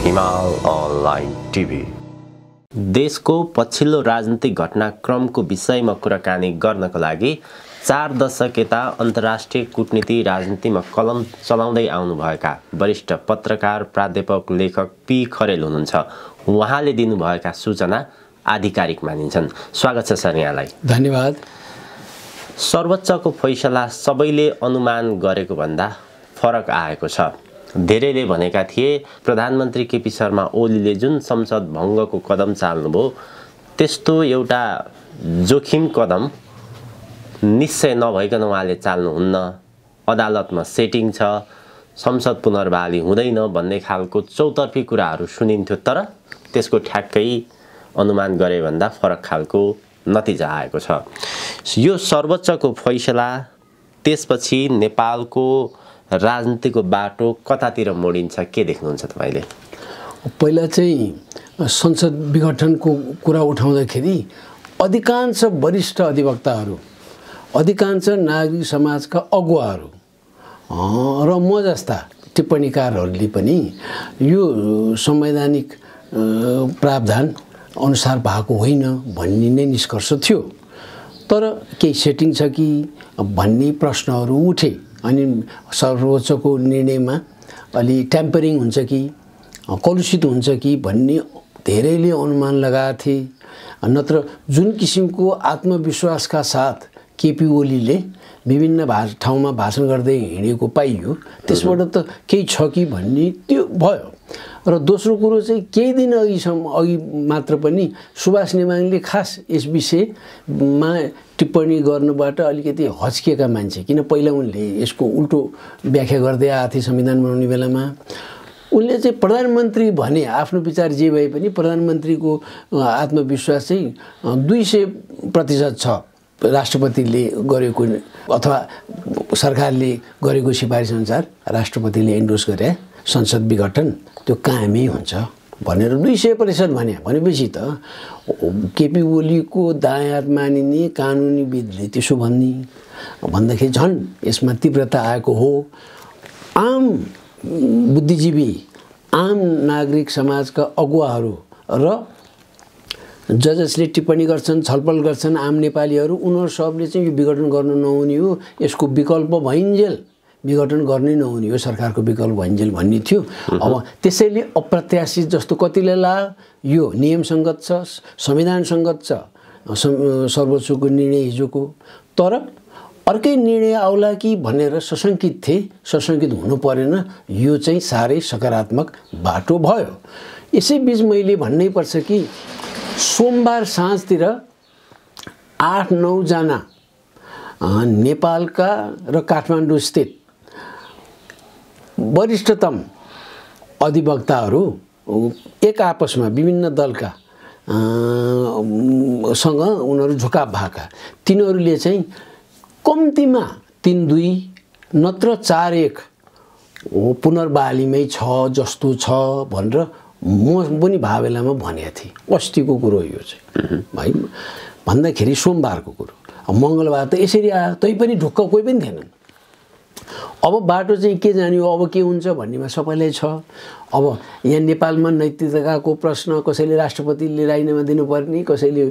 हिमाल online TV. देशको पछिल्लो राजनीतिक घटनाक्रमको विषयमा कुराकानी गर्नको लागि 4 दशक यता अन्तर्राष्ट्रिय कूटनीति राजनीतिमा कलम चलाउँदै आउनुभएका वरिष्ठ पत्रकार प्राध्यापक लेखक पी खरेल हुनुहुन्छ। उहाँले दिनुभएका सूचना आधिकारिक मानिन्छन्। स्वागत छ सर यहाँलाई। धन्यवाद। सर्वोच्चको फैसला सबैले अनुमान गरेको भन्दा फरक आएको छ। धेरैले भनेका थिए प्रधानमन्त्री केपी शर्मा ओलीले जुन संसद भङ्गको कदम चाल्नुभयो त्यस्तो एउटा जोखिम कदम निश्चय नभइकन उहाँले चाल्नुहुन्न, अदालतमा सेटिङ छ, संसद पुनर्बहाली हुँदैन भन्ने खालको चौतर्फी कुराहरू सुनिन्थ्यो। तर त्यसको ठ्याक्कै अनुमान गरे भन्दा फरक खालको नतिजा आएको छ। यो सर्वोच्चको फैसला त्यसपछि नेपालको राजनीतिको बाटो कतातिर मोडिन्छ के देख्नुहुन्छ तपाईले? पहिला चाहिँ संसद विघटनको कुरा उठाउँदाखेरि अधिकांश वरिष्ठ अधिवक्ताहरू, अधिकांश नागरिक समाजका अगुवाहरू र म जस्ता टिप्पणीकारहरूले पनि यो संवैधानिक प्रावधान अनुसार भएको होइन भन्ने नै निष्कर्ष थियो। तर केही सेटिङ छ कि भन्ने प्रश्नहरू उठे। अनि सर्वोच्चको निर्णयमा अलि ट्याम्परिङ हुन्छ कि कलुषित हुन्छ कि भन्ने धेरैले अनुमान लगाएका थिए। नत्र जुन किसिमको आत्मविश्वासका साथ केपी ओलीले विभिन्न ठाउँमा भाषण गर्दै हिँडेको पाइयो त्यसबाट त केही छ कि भन्ने त्यो भयो। र दोस्रो कुरो चाहिँ केही दिन अघि मात्र पनि सुभाष नेमाङले खास यस विषयमा टिप्पणी गर्नुबाट अलिकति हच्किएका मान्छे, किन पहिला उनले यसको उल्टो व्याख्या गर्दै आएको थिए संविधान बनाउने बेलामा। उनले चाहिँ प्रधानमन्त्री भने आफ्नो विचार जे भए पनि प्रधानमन्त्रीको आत्मविश्वास चाहिँ 200% छ राष्ट्रपतिले गरेको अथवा सरकारले गरेको सिफारिस अनुसार राष्ट्रपतिले एन्डोर्स गरे संसद विघटन त्यो कामै हुन्छ भनेर 200% भनेपछि त केपी ओलीको दायाँ हात मानिने कानुनीविदले त्यसो भन्दाखेरि झन् यसमा तीव्रता आएको हो। आम बुद्धिजीवी, आम नागरिक समाजका अगुवाहरू र जजसले टिप्पणी गर्छन्, छलफल गर्छन्, आम नेपालीहरू उनीहरू सबले चाहिँ यो विघटन गर्न नहुने हो, यसको विकल्प भइन्जेल विघटन गर्नै नहुने हो, सरकारको विकल्प भइन्जेल भन्ने थियो। अब त्यसैले अप्रत्याशित जस्तो कतिले लाग्यो, यो नियमसङ्गत छ, संविधान सङ्गत छ सर्वोच्चको निर्णय हिजोको। तर अर्कै निर्णय आउला कि भनेर सशङ्कित थिए। सशङ्कित हुनु परेन, यो चाहिँ साह्रै सकारात्मक बाटो भयो। यसैबीच मैले भन्नै पर्छ कि सोमबार साँझतिर 8-9 जना नेपालका र काठमाडौँ स्थित वरिष्ठतम अधिवक्ताहरू एक आपसमा विभिन्न दलका सँग उनीहरू झुकाव भएका तिनीहरूले चाहिँ कम्तीमा 3-2 नत्र 4-1 पुनर्बहालीमै छ जस्तो छ भनेर म पनि भावेलामा भनेको थिएँ। अस्तिको कुरो यो चाहिँ भाइ भन्दाखेरि सोमबारको कुरो। मङ्गलबार त यसरी आयो, तैपनि ढुक्क कोही पनि थिएनन्। अब बाटो चाहिँ के जाने हो, अब के हुन्छ भन्नेमा सबैलाई छ। अब यहाँ नेपालमा नैतिकताको प्रश्न, कसैले राष्ट्रपतिले राजीनामा दिनुपर्ने, कसैले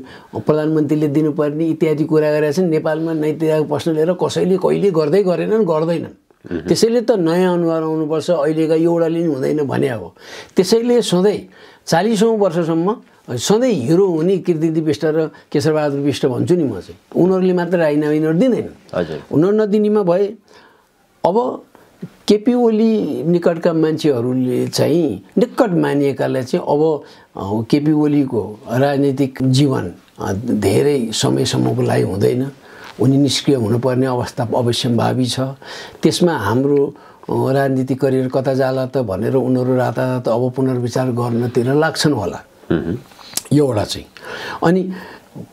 प्रधानमन्त्रीले दिनुपर्ने इत्यादि कुरा गरेका छन्। नेपालमा नैतिकताको प्रश्न लिएर कसैले कहिले गर्दैनन्। त्यसैले त नयाँ अनुहार आउनुपर्छ, अहिलेका एउटाले नि हुँदैन भने हो। त्यसैले सधैँ 40औँ वर्षसम्म सधैँ हिरो हुने कीर्ति विष्ट र केशरबहादुर विष्ट भन्छु नि म चाहिँ। उनीहरूले मात्र राजीनामा यिनीहरू दिँदैन। उनीहरू नदिनेमा भए अब केपी ओली निकटका मान्छेहरूले चाहिँ निकट मानिएकालाई चाहिँ अब केपी ओलीको राजनीतिक जीवन धेरै समयसम्मको लागि हुँदैन, उनी निष्क्रिय हुनुपर्ने अवस्था अवश्यम्भावी छ। त्यसमा हाम्रो राजनीतिक करियर कता जाला त भनेर उनीहरू रातारात अब पुनर्विचार गर्नतिर लाग्छन् होला। एउटा चाहिँ अनि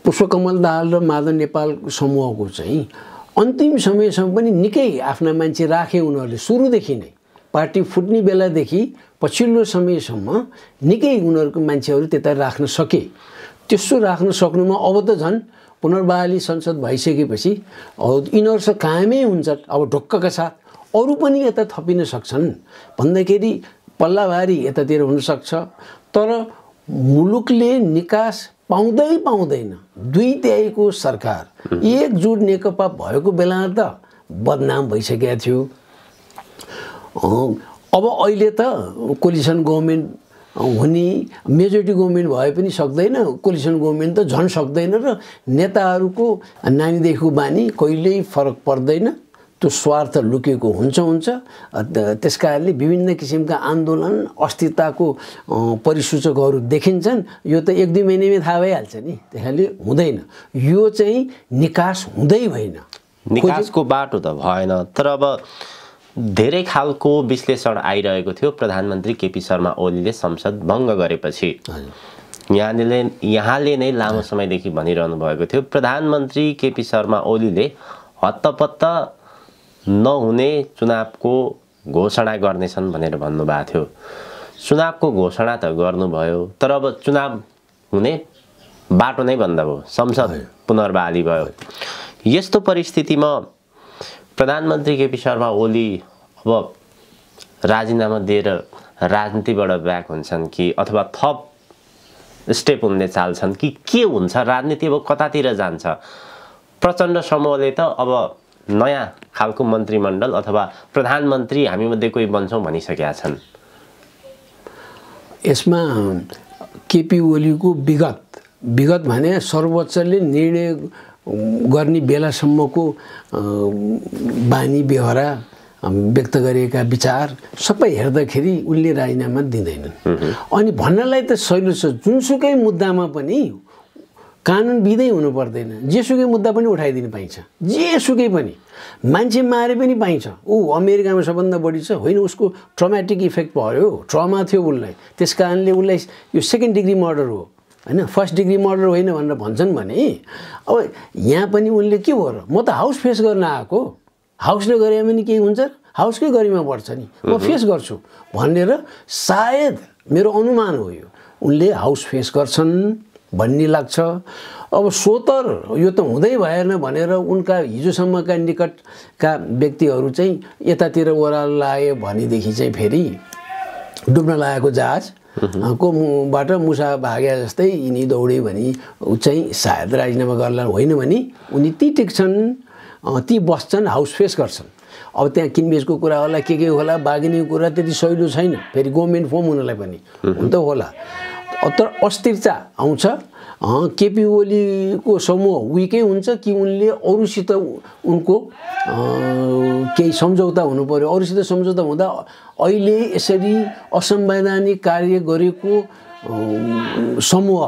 पुष्पकमल दाहाल र माधव नेपाल समूहको चाहिँ अन्तिम समयसम्म पनि निकै आफ्ना मान्छे राखे उनीहरूले। सुरुदेखि नै पार्टी फुट्ने बेलादेखि पछिल्लो समयसम्म निकै उनीहरूको मान्छेहरू त्यता राख्न सके। त्यसो राख्न सक्नुमा अब त झन् पुनर्बहाली संसद भइसकेपछि यिनीहरूसँग कामै हुन्छ। अब ढुक्कका साथ अरू पनि यता थपिन सक्छन् भन्दाखेरि पल्लाभारी यतातिर हुनसक्छ, तर मुलुकले निकास पाउँदैन। 2/3 सरकार एकजुट नेकपा भएको बेलामा त बदनाम भइसकेको थियो। अब अहिले त कोलिसन गभर्मेन्ट हुने, मेजोरिटी गभर्मेन्ट भए पनि सक्दैन, कोलिसन गभर्मेन्ट त झन् सक्दैन र नेताहरूको नानीदेखिको बानी कहिल्यै फरक पर्दैन। त्यो स्वार्थ लुकेको हुन्छ। त्यस कारणले विभिन्न किसिमका आन्दोलन, अस्थिरताको परिसूचकहरू देखिन्छन्। यो त 1-2 महिनामै थाहा भइहाल्छ नि, त्यसैले हुँदैन। यो चाहिँ निकास हुँदै भएन, निकासको बाटो त भएन। तर अब धेरै खालको विश्लेषण आइरहेको थियो। प्रधानमन्त्री केपी शर्मा ओलीले संसद भङ्ग गरेपछि यहाँले नै लामो समयदेखि भनिरहनु भएको थियो, प्रधानमन्त्री केपी शर्मा ओलीले हत्तपत्त नहुने चुनावको घोषणा गर्नेछन् भनेर भन्नुभएको थियो। चुनावको घोषणा त गर्नुभयो, तर अब चुनाव हुने बाटो नै बन्द भयो, संसद पुनर्बहाली भयो। यस्तो परिस्थितिमा प्रधानमन्त्री केपी शर्मा ओली अब राजीनामा दिएर राजनीतिबाट ब्याक हुन्छन् कि अथवा थप स्टेप उनले चाल्छन् कि के हुन्छ? राजनीति अब कतातिर जान्छ? प्रचण्ड समूहले त अब नयाँ खालको मन्त्रीमण्डल अथवा प्रधानमन्त्री हामीमध्ये कोही बन्छौँ भनिसकेका छन्। यसमा केपी ओलीको विगत भने सर्वोच्चले निर्णय गर्ने बेलासम्मको बानी बेहोरा, व्यक्त गरेका विचार सबै हेर्दाखेरि उनले राजीनामा दिँदैनन्। अनि भन्नलाई त सहिलो छ, जुनसुकै मुद्दामा पनि कानुनविधै हुनु पर्दैन, जेसुकै मुद्दा पनि उठाइदिनु पाइन्छ, जेसुकै पनि मान्छे मारे पनि पाइन्छ। ऊ अमेरिकामा सबभन्दा बढी छ, होइन उसको ट्रमेटिक इफेक्ट भयो, ट्रमा थियो उसलाई, त्यस कारणले उसलाई यो 2nd डिग्री मर्डर हो, होइन 1st डिग्री मर्डर होइन भनेर भन्छन् भने अब यहाँ पनि उनले के भयो र, म त हाउस फेस गर्न आएको, हाउसले गरे पनि केही हुन्छ, हाउसकै गरिमा बढ्छ नि, म फेस गर्छु भनेर सायद मेरो अनुमान हो यो, उनले हाउस फेस गर्छन् भन्ने लाग्छ। अब सोतर यो त हुँदै भएन भनेर उनका हिजोसम्मका निकटका व्यक्तिहरू चाहिँ यतातिर ओह्रालो लाग्यो भनेदेखि चाहिँ फेरि डुब्न लागेको जहाज को बाट मुसा भागे जस्तै यिनी दौडे भने ऊ चाहिँ सायद राजीनामा गर्ला, होइन भने उनी ती टिक्छन्, ती बस्छन्, हाउस फेस गर्छन्। अब त्यहाँ किनबेचको कुरा होला, के होला, बार्गेनिङको कुरा त्यति सहिलो छैन, फेरि गभर्मेन्ट फर्म हुनलाई पनि हुन त होला, तर अस्थिरता आउँछ। केपी ओलीको समूह विकै हुन्छ कि उनले अरूसित उनको केही सम्झौता हुनु पर्यो, अरूसित सम्झौता हुँदा अहिले यसरी असंवैधानिक कार्य गरेको समूह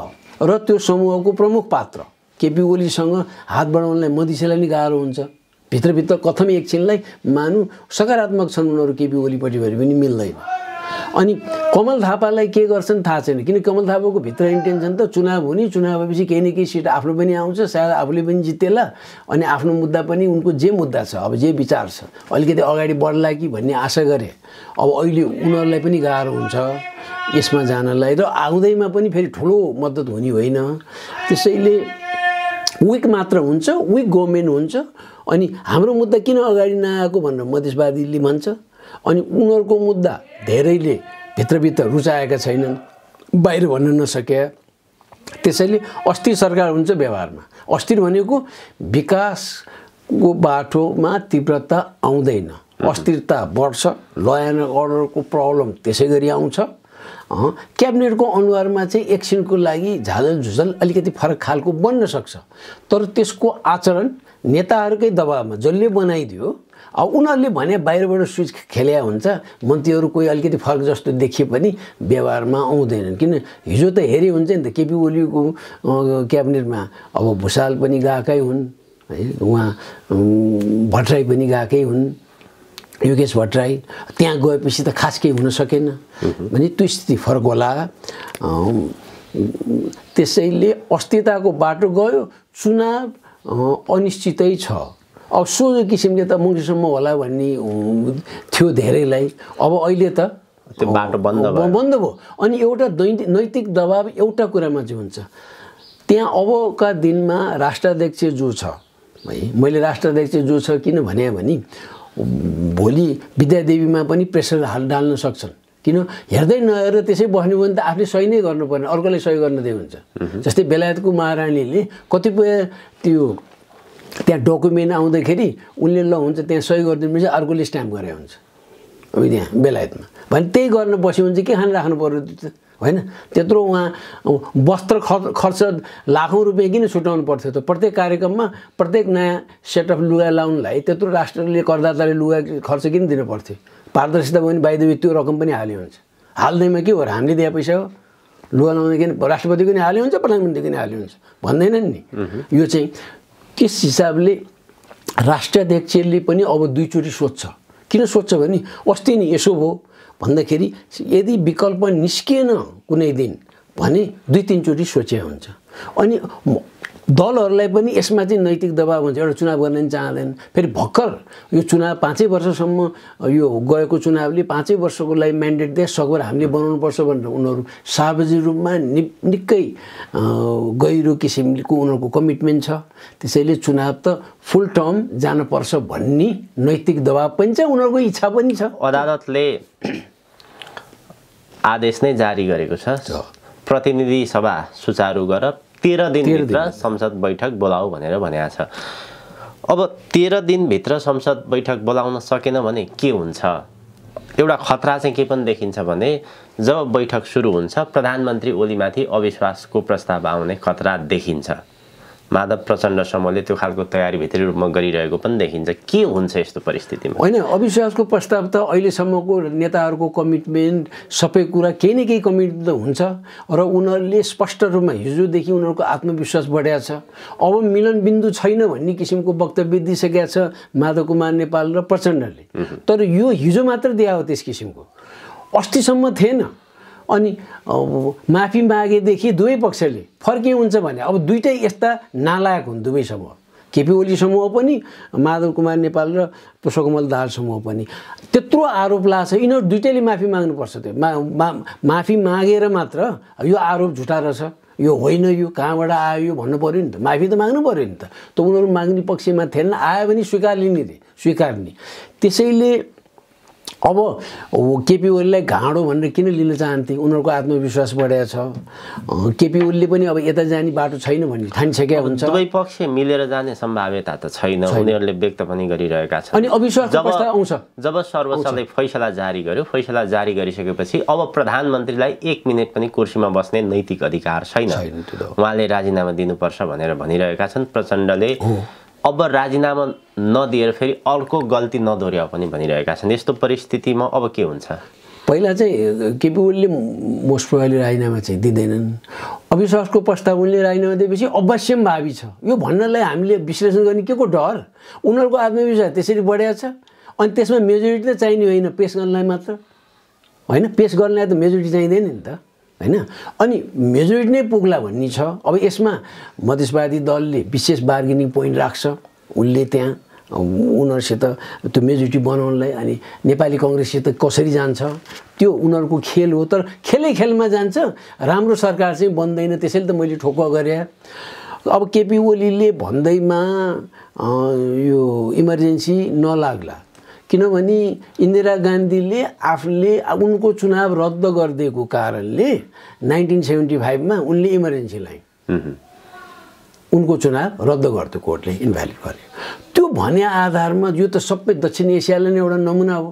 र त्यो समूहको प्रमुख पात्र केपी ओलीसँग हात बढाउनलाई मधेसीलाई नि गाह्रो हुन्छ। भित्रभित्र कथम एकछिनलाई मानु सकारात्मक छन् उनीहरू केपी ओलीपट्टि भएर पनि मिल्दैन। अनि कमल थापालाई के गर्छन् थाहा छैन, किन कमल थापाको भित्र इन्टेन्सन त चुनाव हुने, चुनाव भएपछि केही न केही सिट आफ्नो पनि आउँछ, सायद आफूले पनि जितेला, अनि आफ्नो मुद्दा पनि उनको जे मुद्दा छ, अब जे विचार छ अलिकति अगाडि बढ्ला कि भन्ने आशा गरे। अब अहिले उनीहरूलाई पनि गाह्रो हुन्छ यसमा जानलाई, र आउँदैमा पनि फेरि ठुलो मद्दत हुने होइन। त्यसैले विक मात्र हुन्छ, विक गभर्मेन्ट हुन्छ। अनि हाम्रो मुद्दा किन अगाडि नआएको भनेर मधेसवादीले भन्छ, अनि उनीहरूको मुद्दा धेरैले भित्रभित्र रुचाएका छैनन्, बाहिर भन्न नसके। त्यसैले अस्थिर सरकार हुन्छ व्यवहारमा। अस्थिर भनेको विकासको बाटोमा तीव्रता आउँदैन, अस्थिरता बढ्छ, ल एन्ड अर्डरको प्रब्लम त्यसै गरी आउँछ। क्याबिनेटको अनुहारमा चाहिँ एकछिनको लागि झालल झुझल अलिकति फरक खालको बन्न सक्छ, तर त्यसको आचरण नेताहरूकै दबावमा जसले बनाइदियो, अब उनीहरूले भने बाहिरबाट स्विच खेल्या हुन्छ, मन्त्रीहरू कोही अलिकति फरक जस्तो देखिए पनि व्यवहारमा आउँदैनन्। किन हिजो त हेरि हुन्छ नि त, केपी ओलीको क्याबिनेटमा अब भुषाल पनि गएकै हुन्, है उहाँ भट्टराई पनि गएकै हुन्, योगेश भट्टराई, त्यहाँ गएपछि त खास केही हुन सकेन भने त्यो स्थिति फरक होला। त्यसैले अस्थिरताको बाटो गयो, चुनाव अनिश्चितै छ। अब सोझो किसिमले त मुङ्गेसम्म होला भन्ने थियो धेरैलाई, अब अहिले त त्यो बाटो बन्द भयो। अनि एउटा नैतिक दबाब एउटा कुरामा चाहिँ हुन्छ, त्यहाँ अबका दिनमा राष्ट्राध्यक्ष जो छ, है मैले राष्ट्राध्यक्ष जो छ किन भने भोलि विद्यादेवीमा पनि प्रेसर डाल्न सक्छन्, किन हेर्दै नहेरेर त्यसै बस्नु भने त आफूले सही नै गर्नुपर्ने, अर्कोले सही गर्न दिए हुन्छ। जस्तै बेलायतको महारानीले कतिपय त्यो त्यहाँ डकुमेन्ट आउँदाखेरि उनले ल हुन्छ त्यहाँ सही गरिदिनु अर्कोले स्ट्याम्प गरे हुन्छ अब त्यहाँ बेलायतमा भने त्यही गर्न बस्यो भने चाहिँ के खान राख्नु पर्यो त होइन। त्यत्रो उहाँ वस्त्र खर्च लाखौँ रुपियाँ किन छुटाउनु पर्थ्यो त? प्रत्येक कार्यक्रममा प्रत्येक नयाँ सेट अफ लुगा लाउनुलाई त्यत्रो राष्ट्रले करदाताले लुगा खर्च किन दिनु पर्थ्यो? पारदर्शिता भयो भने बाइदेवी त्यो रकम पनि हाल्यो हुन्छ। हाल्दैमा के हो र हामीले दिए पैसा हो? लुगा लाउँदा किन राष्ट्रपतिको नि हाल्यो हुन्छ, प्रधानमन्त्रीको नि हाल्यो हुन्छ भन्दैनन् नि। यो चाहिँ त्यस हिसाबले राष्ट्राध्यक्षले पनि अब दुईचोटि सोध्छ। किन सोध्छ भने अस्ति नि यसो भयो भन्दाखेरि यदि विकल्प निस्किएन कुनै दिन भने 2-3 चोटि सोचे हुन्छ। अनि दलहरूलाई पनि यसमा चाहिँ नैतिक दबाब हुन्छ। एउटा चुनाव गर्न नि चाहँदैन। फेरि भर्खर यो चुनाव 5 वर्षसम्म यो गएको चुनावले 5 वर्षको लागि म्यान्डेट दिए सकभर हामीले बनाउनुपर्छ भनेर उनीहरू सार्वजनिक रूपमा निकै गहिरो किसिमको उनीहरूको कमिटमेन्ट छ। त्यसैले चुनाव त फुल टर्म जानुपर्छ भन्ने नैतिक दबाब पनि छ, उनीहरूको इच्छा पनि छ। अदालतले आदेश नै जारी गरेको छ, प्रतिनिधि सभा सुचारू गर 13 दिनभित्र संसद बैठक बोलाऊ भनेर भनेको छ। अब 13 दिनभित्र संसद बैठक बोलाउन सकेन भने के हुन्छ? एउटा खतरा चाहिँ के पनि देखिन्छ भने जब बैठक सुरु हुन्छ प्रधानमन्त्री ओलीमाथि अविश्वासको प्रस्ताव आउने खतरा देखिन्छ। माधव प्रचण्ड समूहले त्यो खालको तयारी भित्री रूपमा गरिरहेको पनि देखिन्छ। के हुन्छ यस्तो परिस्थितिमा? होइन, अविश्वासको प्रस्ताव त अहिलेसम्मको नेताहरूको कमिटमेन्ट सबै कुरा केही न केही कमिटमेन्ट त हुन्छ र उनीहरूले स्पष्ट रूपमा हिजोदेखि उनीहरूको आत्मविश्वास बढाएको छ। अब मिलन बिन्दु छैन भन्ने किसिमको वक्तव्य दिइसकेका छ माधव कुमार नेपाल र प्रचण्डले। तर यो हिजो मात्र दिए हो त्यस किसिमको, अस्तिसम्म थिएन। अनि माफी मागेदेखि दुवै पक्षले फर्के हुन्छ भने अब दुईटै यस्ता नालायक हुन् दुवै समूह, केपी ओली समूह पनि माधव कुमार नेपाल र पुष्पकमल दाहाल समूह पनि। त्यत्रो आरोप लाग्छ, यिनीहरू दुईटैले माफी माग्नुपर्छ। त्यो माफी मागेर मात्र यो आरोप झुटा रहेछ, यो होइन, यो कहाँबाट आयो यो भन्नु पऱ्यो नि त। माफी त माग्नु पऱ्यो नि त। त उनीहरू माग्ने पक्षमा थिएन, आयो भने स्वीकार्ने। त्यसैले अब केपी ओलीलाई घाँडो भनेर किन लिन चाहन्थे? उनीहरूको आत्मविश्वास बढेको छ। केपी ओलीले पनि अब यता जाने बाटो छैन भन्ने ठानिसकेका हुन्छ। दुवै पक्ष मिलेर जाने सम्भाव्यता त छैन, उनीहरूले व्यक्त पनि गरिरहेका छन्। अनि अविश्वासको प्रस्ताव आउँछ। जब सर्वोच्चले फैसला जारी गर्यो, फैसला जारी गरिसकेपछि अब प्रधानमन्त्रीलाई 1 मिनेट पनि कुर्सीमा बस्ने नैतिक अधिकार छैन। उहाँले राजीनामा दिनुपर्छ भनेर भनिरहेका छन्। प्रचण्डले अब राजीनामा नदिएर फेरि अर्को गल्ती नदोर्याउ पनि भनिरहेका छन्। यस्तो परिस्थितिमा अब के हुन्छ? पहिला चाहिँ केपी ओलीले मोस्ट प्रोबेबली राजीनामा चाहिँ दिँदैनन्। अविश्वासको प्रस्ताव उनले राजीनामा दिएपछि अवश्यम भावी छ। यो भन्नलाई हामीले विश्लेषण गर्ने के को डर? उनीहरूको आत्मविश्वास त्यसरी बढेको छ। अनि त्यसमा मेजोरिटी त चाहिने होइन, पेस गर्नलाई मात्र होइन, पेस गर्नलाई त मेजोरिटी चाहिँदैन नि त होइन। अनि मेजोरिटी नै पुग्ला भन्ने छ। अब यसमा मधेसवादी दलले विशेष बार्गेनिङ पोइन्ट राख्छ, उनले त्यहाँ उनीहरूसित त्यो मेजोरिटी बनाउनलाई। अनि नेपाली कङ्ग्रेससित कसरी जान्छ त्यो उनीहरूको खेल हो। तर खेलमा जान्छ, राम्रो सरकार चाहिँ बन्दैन। त्यसैले त मैले ठोकुवा गरेँ। अब केपी ओलीले भन्दैमा यो इमर्जेन्सी नलाग्ला, किनभने इन्दिरा गान्धीले आफूले उनको चुनाव रद्द गरिदिएको कारणले 1975 उनले इमर्जेन्सी ल्याए। उनको चुनाव रद्द गरिदियो, कोर्टले इन्भ्यालिड गर्यो। त्यो भने आधारमा यो त सबै दक्षिण एसियालाई नै एउटा नमुना हो।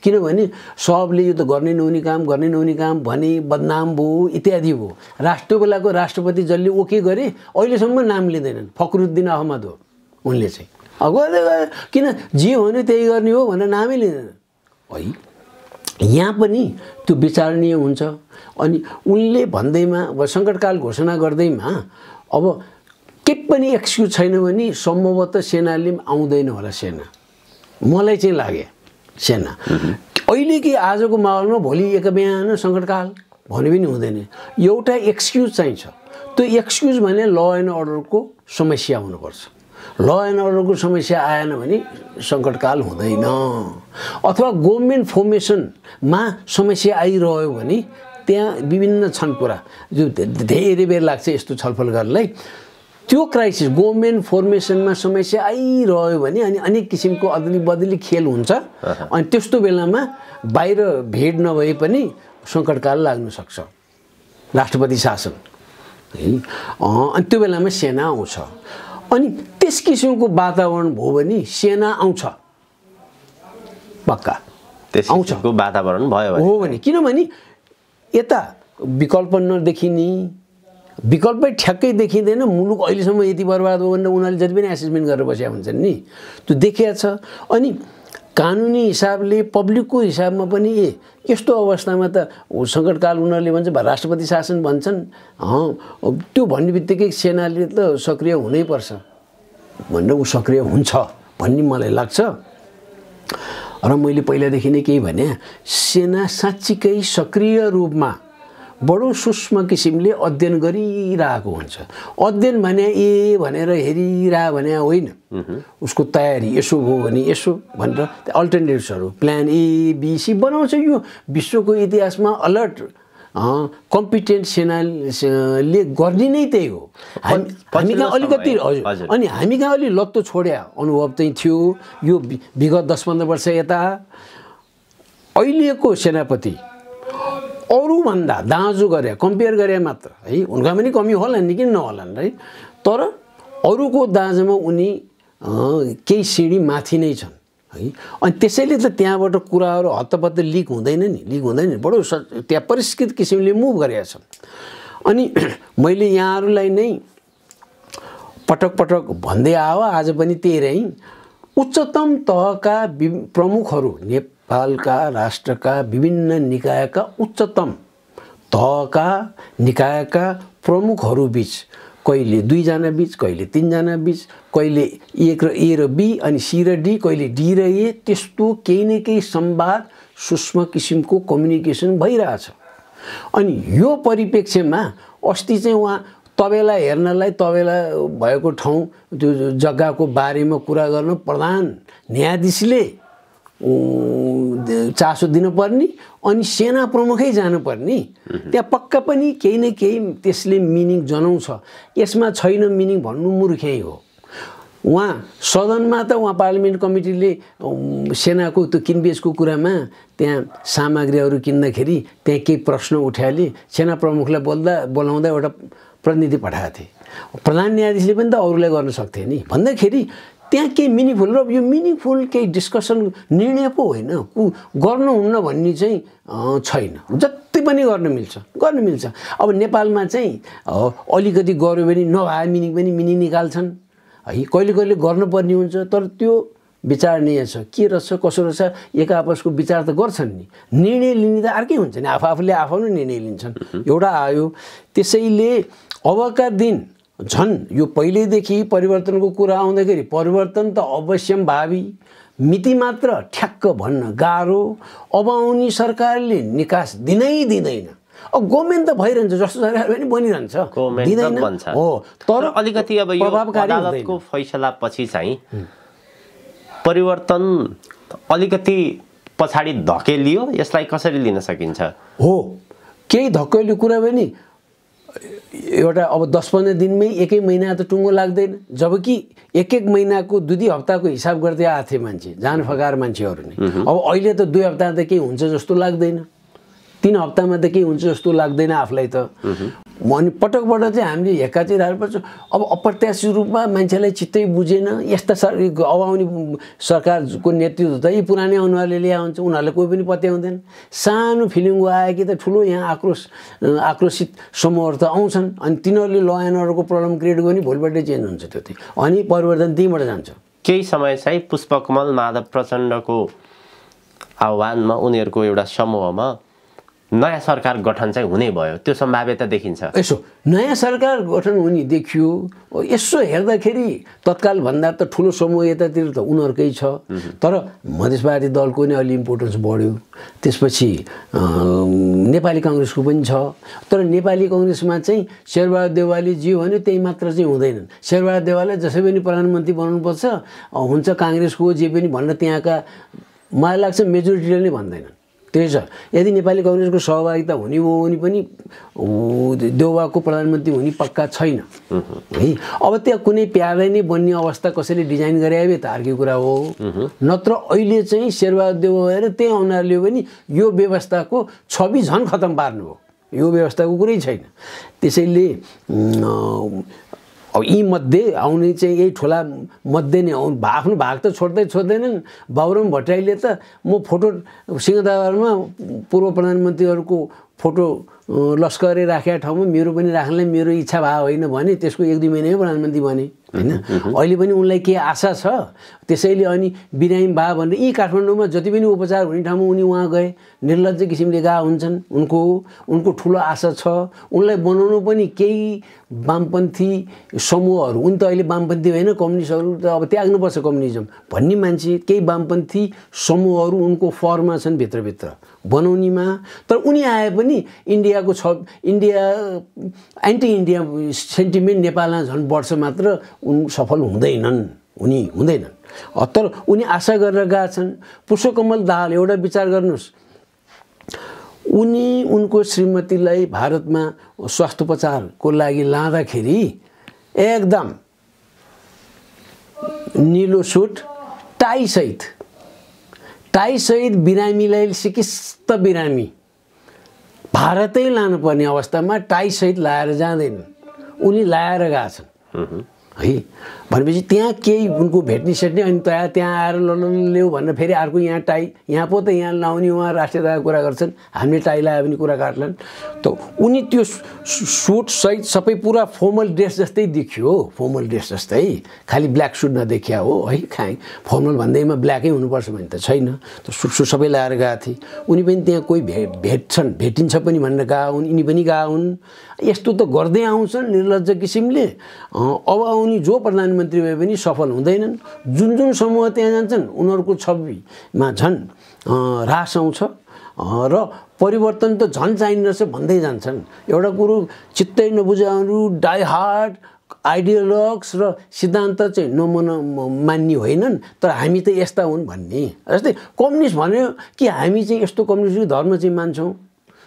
किनभने सबले यो त गर्ने नहुने काम भने बदनाम भयो इत्यादि भयो। बेलाको राष्ट्रपति जसले ओके गरे अहिलेसम्म नाम लिँदैनन्, फखरुद्दिन अहमद हो उनले चाहिँ। किन जे भन्यो त्यही गर्ने हो भनेर नामै लिँदैन है। यहाँ पनि त्यो विचारणीय हुन्छ। अनि उनले भन्दैमा अब सङ्कटकाल घोषणा गर्दैमा अब के पनि एक्सक्युज छैन भने सम्भवतः सेनाले पनि आउँदैन होला। सेना मलाई चाहिँ लाग्यो सेना अहिले कि आजको माहौलमा भोलि एक बिहान सङ्कटकाल भने पनि हुँदैन। एउटा एक्सक्युज चाहिन्छ। त्यो एक्सक्युज भने ल एन्ड अर्डरको समस्या हुनुपर्छ। ल एन्ड अर्डरको समस्या आएन भने सङ्कटकाल हुँदैन। अथवा गभर्मेन्ट फर्मेसनमा समस्या आइरह्यो भने त्यहाँ विभिन्न छन् कुरा जो धेरै बेर लाग्छ यस्तो छलफल गर्नलाई। त्यो क्राइसिस गभर्नमेन्ट फर्मेसनमा समस्या आइरह्यो भने अनि अनेक किसिमको अदली बदली खेल हुन्छ अनि त्यस्तो बेलामा बाहिर भेट नभए पनि सङ्कटकाल लाग्न सक्छ राष्ट्रपति शासन है अनि त्यो बेलामा सेना आउँछ अनि त्यस किसिमको वातावरण भयो भने सेना आउँछ पक्का त्यस किसिमको वातावरण भयो हो भने किनभने यता विकल्प नदेखिने विकल्पै ठ्याक्कै देखिँदैन मुलुक अहिलेसम्म यति बर्बाद हो भनेर उनीहरूले जति पनि एसेसमेन्ट गरेर बसेका हुन्छन् नि त्यो देखिया छ अनि कानुनी हिसाबले पब्लिकको हिसाबमा पनि यस्तो अवस्थामा त सङ्कटकाल उनीहरूले भन्छ राष्ट्रपति शासन भन्छन् त्यो भन्ने बित्तिकै सेनाले त सक्रिय हुनैपर्छ भनेर ऊ सक्रिय हुन्छ भन्ने मलाई लाग्छ र मैले पहिलादेखि नै केही भने सेना साँच्चीकै सक्रिय रूपमा बडो सूक्ष्म किसिमले अध्ययन गरिरहेको हुन्छ अध्ययन भने भनेर हेरिरह भने होइन उसको तयारी यसो हो भने यसो भनेर अल्टरनेटिभ्सहरू प्लान ए बी सी बनाउँछ यो विश्वको इतिहासमा अलर्ट कम्पिटेन्ट सेनाले गर्ने नै त्यही हो हामी कहाँ अलिकति हजुर अनि हामी कहाँ अलि लत्तो छोड्या अनुभव चाहिँ थियो यो विगत 10-15 वर्ष यता अहिलेको सेनापति अरूभन्दा दाँजो गरे कम्पेयर गरे मात्र है उनका पनि कमी होला नि किन नहोलान् है तर अरूको दाँजोमा उनी केही सिँढी माथि नै छन् है अनि त्यसैले त त्यहाँबाट कुराहरू हत्तपत्त लिक हुँदैन नि बडो त्यहाँ परिष्कृत किसिमले मुभ गरेका छन् अनि मैले यहाँहरूलाई नै पटक पटक भन्दै आयो आज पनि त्यही रही उच्चतम तहका प्रमुखहरू नेपालका राष्ट्रका विभिन्न निकायका उच्चतम तहका निकायका प्रमुखहरू बीच कहिले 2 जना बीच कहिले 3 जना बीच कहिले एक र ए र बी अनि सी र डी कहिले डी र ए त्यस्तो केही न केही संवाद सूक्ष्म किसिमको कम्युनिकेसन भइरहेछ अनि यो परिप्रेक्ष्यमा अस्ति चाहिँ उहाँ तबेला हेर्नलाई तबेला भएको ठाउँ त्यो जग्गाको बारेमा कुरा गर्न प्रधान न्यायाधीशले चासो दिनुपर्ने अनि सेना प्रमुखै जानुपर्ने त्यहाँ पक्का पनि केही न केही त्यसले मिनिङ जनाउँछ यसमा छैन मिनिङ भन्नु मूर्खै हो उहाँ सदनमा त उहाँ पार्लिमेन्ट कमिटीले सेनाको त्यो किनबेचको कुरामा त्यहाँ सामग्रीहरू किन्दाखेरि त्यहाँ केही प्रश्न उठाले सेना प्रमुखलाई बोलाउँदा एउटा प्रतिनिधि पठाएको थिए प्रधान न्यायाधीशले पनि त अरूलाई गर्न सक्थे नि भन्दाखेरि त्यहाँ केही मिनिङफुल र यो मिनिङफुल केही डिस्कसन निर्णय पो होइन गर्नुहुन्न भन्ने चाहिँ छैन जति पनि गर्न मिल्छ अब नेपालमा चाहिँ अलिकति गऱ्यो भने नभए मिनिङ पनि मिनिङ निकाल्छन् है कहिले कहिले गर्नुपर्ने हुन्छ तर त्यो विचारणीय छ के रहेछ कसो रहेछ एक आपसको विचार त गर्छन् नि निर्णय लिने त अर्कै हुन्छ नि आफूले आफ्नो निर्णय लिन्छन् एउटा आयो त्यसैले अबका दिन झन् यो पहिलेदेखि परिवर्तनको कुरा आउँदाखेरि परिवर्तन त अवश्यम्भावी मिति मात्र ठ्याक्क भन्न गाह्रो अब आउने सरकारले निकास दिनै दिँदैन अब गभर्नमेन्ट त भइरहन्छ जस्तो सरकार पनि बनिरहन्छ दिँदैन हो तर अलिकति अब यो अदालतको फैसला पछि चाहिँ परिवर्तन अलिकति पछाडि धकेलियो यसलाई कसरी लिन सकिन्छ हो केही धकेलियो कुरा पनि एउटा अब 10-15 दिनमै एकै महिना त टुङ्गो लाग्दैन जबकि एक महिनाको 2 हप्ताको हिसाब गर्दै आएको थिए मान्छे जान फगार मान्छेहरू नै अब अहिले त 2 हप्ता त केही हुन्छ जस्तो लाग्दैन 3 हप्तामा त केही हुन्छ जस्तो लाग्दैन आफूलाई त अनि पटकबाट चाहिँ हामीले हेक्का चाहिँ राख्नुपर्छ अब अप्रत्याशित रूपमा मान्छेलाई चित्तै बुझेन यस्ता अब आउने सरकारको नेतृत्व त यी पुरानै अनुहारले ल्याए हुन्छ उनीहरूलाई कोही पनि पत्याउँदैन सानो फिलिङ आयो कि त ठुलो यहाँ आक्रोशित समूहहरू त आउँछन् अनि तिनीहरूले ल एन्ड अर्डरको प्रब्लम क्रिएट गर्ने भोलिपल्टै चेन्ज हुन्छ त्यो चाहिँ अनि परिवर्तन त्यहीँबाट जान्छ केही समय चाहिँ पुष्पकमल माधव प्रचण्डको आह्वानमा उनीहरूको एउटा समूहमा नयाँ सरकार गठन चाहिँ हुने भयो त्यो सम्भाव्यता देखिन्छ यसो नयाँ सरकार गठन हुने देखियो यसो हेर्दाखेरि तत्काल भन्दा त ठुलो समूह यतातिर त उनीहरूकै छ तर मधेसवादी दलको नै अलि इम्पोर्टेन्स बढ्यो त्यसपछि नेपाली काङ्ग्रेसको पनि छ तर नेपाली काङ्ग्रेसमा चाहिँ शेरबहादुर देवालले जे भन्यो त्यही मात्र चाहिँ हुँदैनन् शेरबहादुर देवालले जसै पनि प्रधानमन्त्री बनाउनुपर्छ हुन्छ काङ्ग्रेसको जे पनि भनेर त्यहाँका मलाई लाग्छ मेजोरिटीले नै भन्दैनन् त्यही छ। यदि नेपाली कांग्रेसको सहभागिता हुने हो भने पनि देउवाको प्रधानमन्त्री हुने पक्का छैन है। अब त्यहाँ कुनै प्यादै नै बन्ने अवस्था कसैले डिजाइन गरे भए त अर्कै कुरा हो। नत्र अहिले चाहिँ शेरबहादुर देउवा भएर त्यही आउनाले पनि यो व्यवस्थाको छवि झन् खतम पार्नु हो। यो व्यवस्थाको कुरै छैन। त्यसैले अब यी मध्ये आउने चाहिँ यही ठुला मध्ये नै आउनु आफ्नो भाग त छोड्दैनन्। बाबुराम भट्टराईले त म फोटो सिंहदरबारमा पूर्व प्रधानमन्त्रीहरूको फोटो लस्करले राखेका ठाउँमा मेरो पनि राख्नलाई मेरो इच्छा भए होइन भने त्यसको 1-2 महिनामै प्रधानमन्त्री बने हैन। अहिले पनि उनलाई के आशा छ त्यसैले अनि बिरामी भए भनेर यी काठमाडौँमा जति पनि उपचार हुने ठाउँमा उनी वहाँ गए निर्लज्ज किसिमले गए हुन्छन्। उनको ठुलो आशा छ। उनलाई बनाउनु पनि केही वामपन्थी समूहहरू, उनी त अहिले वामपन्थी होइन कम्युनिस्टहरू त अब त्याग्नुपर्छ कम्युनिजम भन्ने मान्छे केही वामपन्थी समूहहरू उनको फर्ममा छन् भित्रभित्र बनाउनेमा। तर उनी आए पनि इन्डियाको इन्डिया एन्टी इन्डिया सेन्टिमेन्ट नेपालमा झन् बढ्छ मात्र उनी सफल हुँदैनन्। तर उनी आशा गरेर गएका छन्। पुष्पकमल दाहाल एउटा विचार गर्नुहोस्, उनको श्रीमतीलाई भारतमा स्वास्थ्योपचारको लागि लाँदाखेरि एकदम निलो सुट टाईसहित बिरामीलाई सिकिस्त बिरामी भारतै लानुपर्ने अवस्थामा टाईसहित लाएर जाँदैन। उनी लाएर गएका छन् है। भनेपछि त्यहाँ केही उनको भेट्ने अनि त्यहाँ आएर ल्याऊ भनेर फेरि अर्को यहाँ टाई यहाँ पो त यहाँ लाउने उहाँ राष्ट्रियताको कुरा गर्छन्, हामीले टाई लगायो भने कुरा काट्लान्। त उनी त्यो सुट सहित सबै पुरा फर्मल ड्रेस जस्तै देखियो। फर्मल ड्रेस जस्तै, खालि ब्ल्याक सुट नदेखिया हो है। फर्मल भन्दैमा ब्ल्याकै हुनुपर्छ भने त छैन। त सुट सबै लगाएर गएको थिए। उनी पनि त्यहाँ कोही भेटिन्छ पनि भनेर गए हुन्। यिनी पनि गए हुन्। यस्तो त गर्दै आउँछन् निर्लज्ज किसिमले। अब आउने जो प्रधानमन्त्री भए पनि सफल हुँदैनन्। जुन समूह त्यहाँ जान्छन् उनीहरूको छविमा झन् ह्रास आउँछ र परिवर्तन त झन् चाहिने रहेछ भन्दै जान्छन्। एउटा कुरो चित्तै नबुझाउनु डाई हार्ड आइडियोलग्स र सिद्धान्त चाहिँ मान्ने होइनन्, तर हामी त यस्ता हुन् भन्ने। जस्तै कम्युनिस्ट भन्यो कि हामी चाहिँ यस्तो कम्युनिस्ट धर्म चाहिँ मान्छौँ,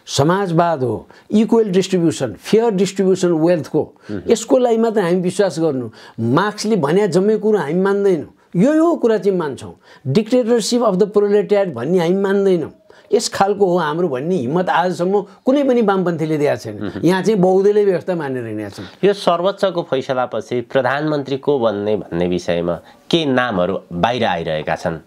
समाजवाद हो, इक्वल डिस्ट्रिब्युसन, फेयर डिस्ट्रिब्युसन वेल्थको, यसको लागि मात्र हामी विश्वास गर्नु। मार्क्सले भने जम्मै कुरो हामी मान्दैनौँ। यो कुरा चाहिँ मान्छौँ। डिक्टेटरसिप अफ द प्रोलेटारिएट भन्ने हामी मान्दैनौँ। यस खालको हो हाम्रो भन्ने हिम्मत आजसम्म कुनै पनि वामपन्थीले दिएको छैन। यहाँ चाहिँ बहुदलीय व्यवस्था मानेर हिँडेका छन्। यो सर्वोच्चको फैसलापछि प्रधानमन्त्री को भन्ने विषयमा के नामहरू बाहिर आइरहेका छन्?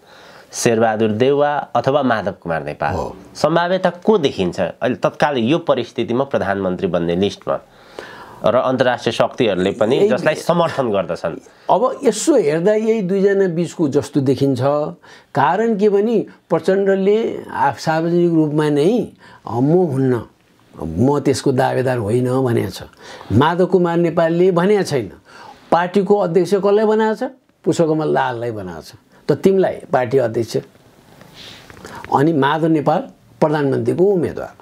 शेरबहादुर देउवा अथवा माधव कुमार नेपाल। सम्भाव्यता को देखिन्छ अहिले तत्काल यो परिस्थितिमा प्रधानमन्त्री बन्ने लिस्टमा र अन्तर्राष्ट्रिय शक्तिहरूले पनि जसलाई समर्थन गर्दछन्? अब यसो हेर्दा यही दुईजना बीचको जस्तो देखिन्छ। कारण के भने प्रचण्डले सार्वजनिक रूपमा नै म हुन्न, म त्यसको दावेदार होइन भनेको छ। माधव कुमार नेपालले भनेको छैन। पार्टीको अध्यक्ष कसलाई बनाएको छ? पुष्पकमल दाहाललाई बनाएको छ। त तिमीलाई पार्टी अध्यक्ष अनि माधव नेपाल प्रधानमन्त्रीको उम्मेदवार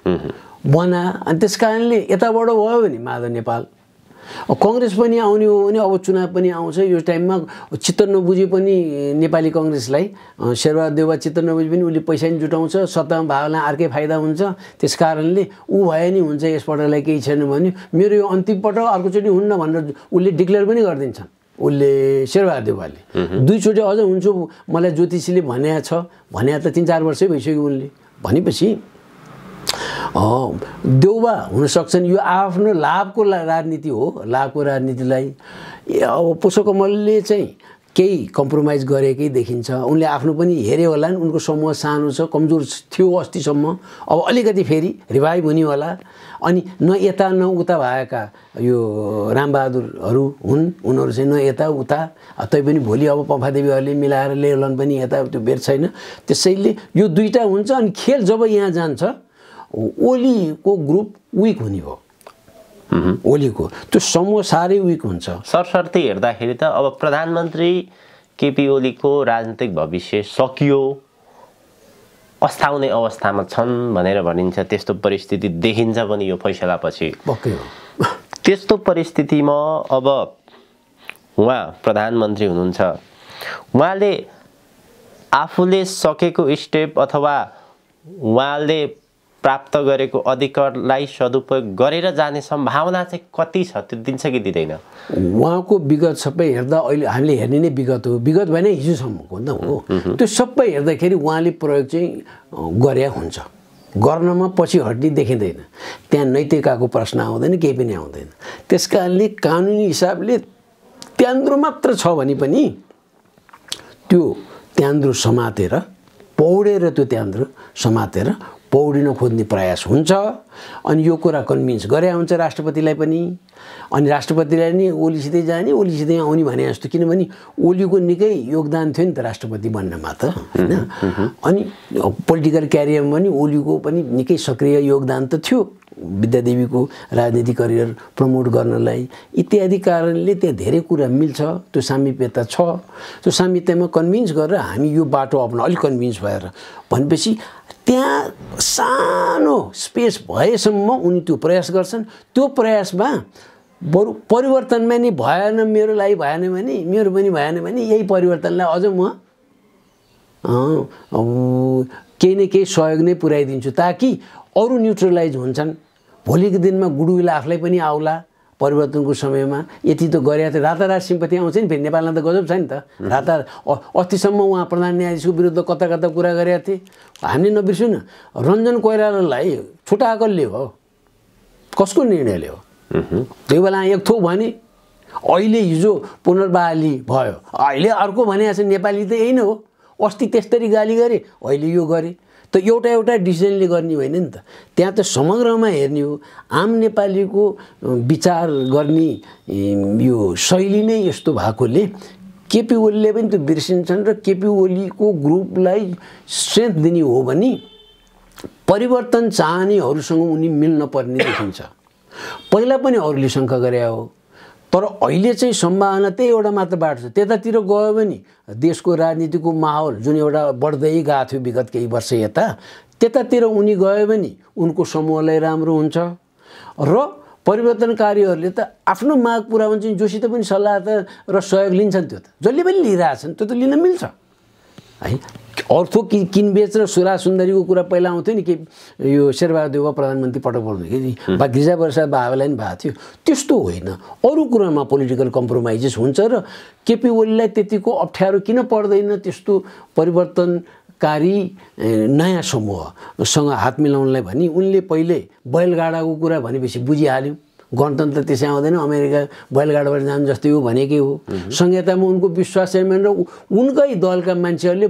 बना। अनि त्यस कारणले यताबाट भयो भने माधव नेपाल, कङ्ग्रेस पनि आउने हो भने अब चुनाव पनि आउँछ। यो टाइममा चित्त नबुझे पनि नेपाली कङ्ग्रेसलाई शेरबहादुर देउवा चित्त नबुझे पनि उसले पैसा नि जुटाउँछ, सत्तामा भागलाई अर्कै फाइदा हुन्छ। त्यस कारणले ऊ भए नि हुन्छ, यसपटकलाई केही छैन भने मेरो यो अन्तिम पटक अर्कोचोटि हुन्न भनेर उसले डिक्लेयर पनि गरिदिन्छन्। उसले शेरबहादुर देउवाले दुईचोटि अझ हुन्छ मलाई ज्योतिषीले भनेको छ, भने त 3-4 वर्षै भइसक्यो उनले भनेपछि देउवा हुन सक्छन्। यो आफ्नो लाभको राजनीति हो। लाभको राजनीतिलाई अब पुष्पकमलले चाहिँ केही कम्प्रोमाइज गरेकै देखिन्छ। उनले आफ्नो पनि हेरे होला नि, उनको समूह सानो छ, कमजोर थियो अस्तिसम्म, अब अलिकति फेरि रिभाइभ हुने होला। अनि न यता न उता भएका यो रामबहादुरहरू हुन्, उनीहरू चाहिँ न यता उता। तैपनि भोलि अब पम्फादेवीहरूले मिलाएर ल्याउलान् पनि यता, त्यो बेर छैन। त्यसैले यो दुईटा हुन्छ। अनि खेल जब यहाँ जान्छ ओलीको ग्रुप विक हुने हो। ओलीको त्यो समूह साह्रै विक हुन्छ। सरसर्ती हेर्दाखेरि त अब प्रधानमन्त्री केपी ओलीको राजनीतिक भविष्य सकियो, अस्ताउने अवस्थामा छन् भनेर भनिन्छ। त्यस्तो परिस्थिति देखिन्छ पनि यो फैसलापछि। पक्कै हो। त्यस्तो परिस्थितिमा अब उहाँ प्रधानमन्त्री हुनुहुन्छ, उहाँले आफूले सकेको स्टेप अथवा उहाँले प्राप्त गरेको अधिकारलाई सदुपयोग गरेर जाने सम्भावना चाहिँ कति छ, त्यो दिन्छ कि दिँदैन? उहाँको विगत सबै हेर्दा अहिले हामीले हेर्ने नै विगत हो, विगत भएन हिजोसम्मको नि त हो। त्यो सबै हेर्दाखेरि उहाँले प्रयोग चाहिँ गरे हुन्छ, गर्नमा पछि हट्ने देखिँदैन। त्यहाँ नैतिकताको प्रश्न आउँदैन, केही पनि आउँदैन। त्यस कारणले कानुनी हिसाबले त्यान्द्रो मात्र छ भने पनि त्यो त्यान्द्रो समातेर, पौडेर त्यो त्यान्द्रो समातेर पौडिन खोज्ने प्रयास हुन्छ। अनि यो कुरा कन्भिन्स गरे हुन्छ राष्ट्रपतिलाई पनि, अनि राष्ट्रपतिलाई नि ओलीसितै जाने, ओलीसितै आउने भने जस्तो। किनभने ओलीको निकै योगदान थियो नि त राष्ट्रपति बन्नमा त, होइन? अनि पोलिटिकल क्यारियरमा पनि ओलीको पनि निकै सक्रिय योगदान त थियो, विद्यादेवीको राजनीतिक करियर प्रमोट गर्नलाई इत्यादि कारणले त्यहाँ धेरै कुरा मिल्छ, त्यो सामिप्यता छ। त्यो सामिप्यतामा कन्भिन्स गरेर हामी यो बाटो अपना अलिक कन्भिन्स भएर भनेपछि त्यहाँ सानो स्पेस भएसम्म उनी त्यो प्रयास गर्छन्। त्यो प्रयासमा बरु परिवर्तनमा नि भएन, मेरो लागि भएन भने, मेरो पनि भएन भने यही परिवर्तनलाई अझ म केही न केही सहयोग नै पुर्याइदिन्छु, ताकि अरू न्युट्रलाइज हुन्छन्। भोलिको दिनमा गुडविल आफूलाई पनि आउला परिवर्तनको समयमा। यति त गरे त रातारात सिम्पथी आउँछ नि, फेरि नेपालमा त गजब छ नि त। अस्तिसम्म उहाँ प्रधान न्यायाधीशको विरुद्ध कता कता कुरा गरेका थिए। हामीले नबिर्सौँ न, रञ्जन कोइरालालाई छुटाएकोले हो, कसको निर्णयले हो? त्यही बेला एक थोक भने, अहिले हिजो पुनर्बहाली भयो, अहिले अर्को भने नेपाली त यही नै हो। अस्ति त्यस्तरी गाली गरे, अहिले यो गरे। त एउटा डिसिजनले गर्ने होइन नि त। त्यहाँ त समग्रमा हेर्ने हो। आम नेपालीको विचार गर्ने यो शैली नै यस्तो भएकोले केपी ओलीले पनि त्यो बिर्सिन्छन्। र केपी ओलीको ग्रुपलाई स्ट्रेन्थ दिने हो भने परिवर्तन चाहनेहरूसँग उनी मिल्न पर्ने देखिन्छ। पहिला पनि अरूले शङ्का गरे हो, तर अहिले चाहिँ सम्भावना त्यही एउटा मात्र बाटो छ। त्यतातिर गयो भने देशको राजनीतिको माहौल जुन एउटा बढ्दै गएको थियो विगत केही वर्ष यता, त्यतातिर उनी गयो भने उनको समूहलाई राम्रो हुन्छ। र परिवर्तनकारीहरूले त आफ्नो माग पुरा हुन्छ, जोसित पनि सल्लाह र सहयोग लिन्छन्। त्यो त जसले पनि लिइरहेछन्, त्यो त लिन मिल्छ है। अर्थो किनबेच र सुरा सुन्दरीको कुरा पहिला आउँथ्यो नि, के यो शेरबहादुर देउवा प्रधानमन्त्री पटक पर्दाखेरि बा गिरिजाप्रसाद बाबालाई पनि भएको थियो। त्यस्तो होइन, अरू कुरामा पोलिटिकल कम्प्रोमाइजेस हुन्छ। र केपी ओलीलाई त्यतिको अप्ठ्यारो किन पर्दैन त्यस्तो परिवर्तनकारी नयाँ समूहसँग हात मिलाउनलाई भनी उनले पहिले बैलगाडाको कुरा भनेपछि बुझिहाल्यो। गणतन्त्र त्यसै आउँदैन, अमेरिका बैलगाडाबाट जानु जस्तै हो भनेकै हो। संहितामा उनको विश्वास छैन र उनकै दलका मान्छेहरूले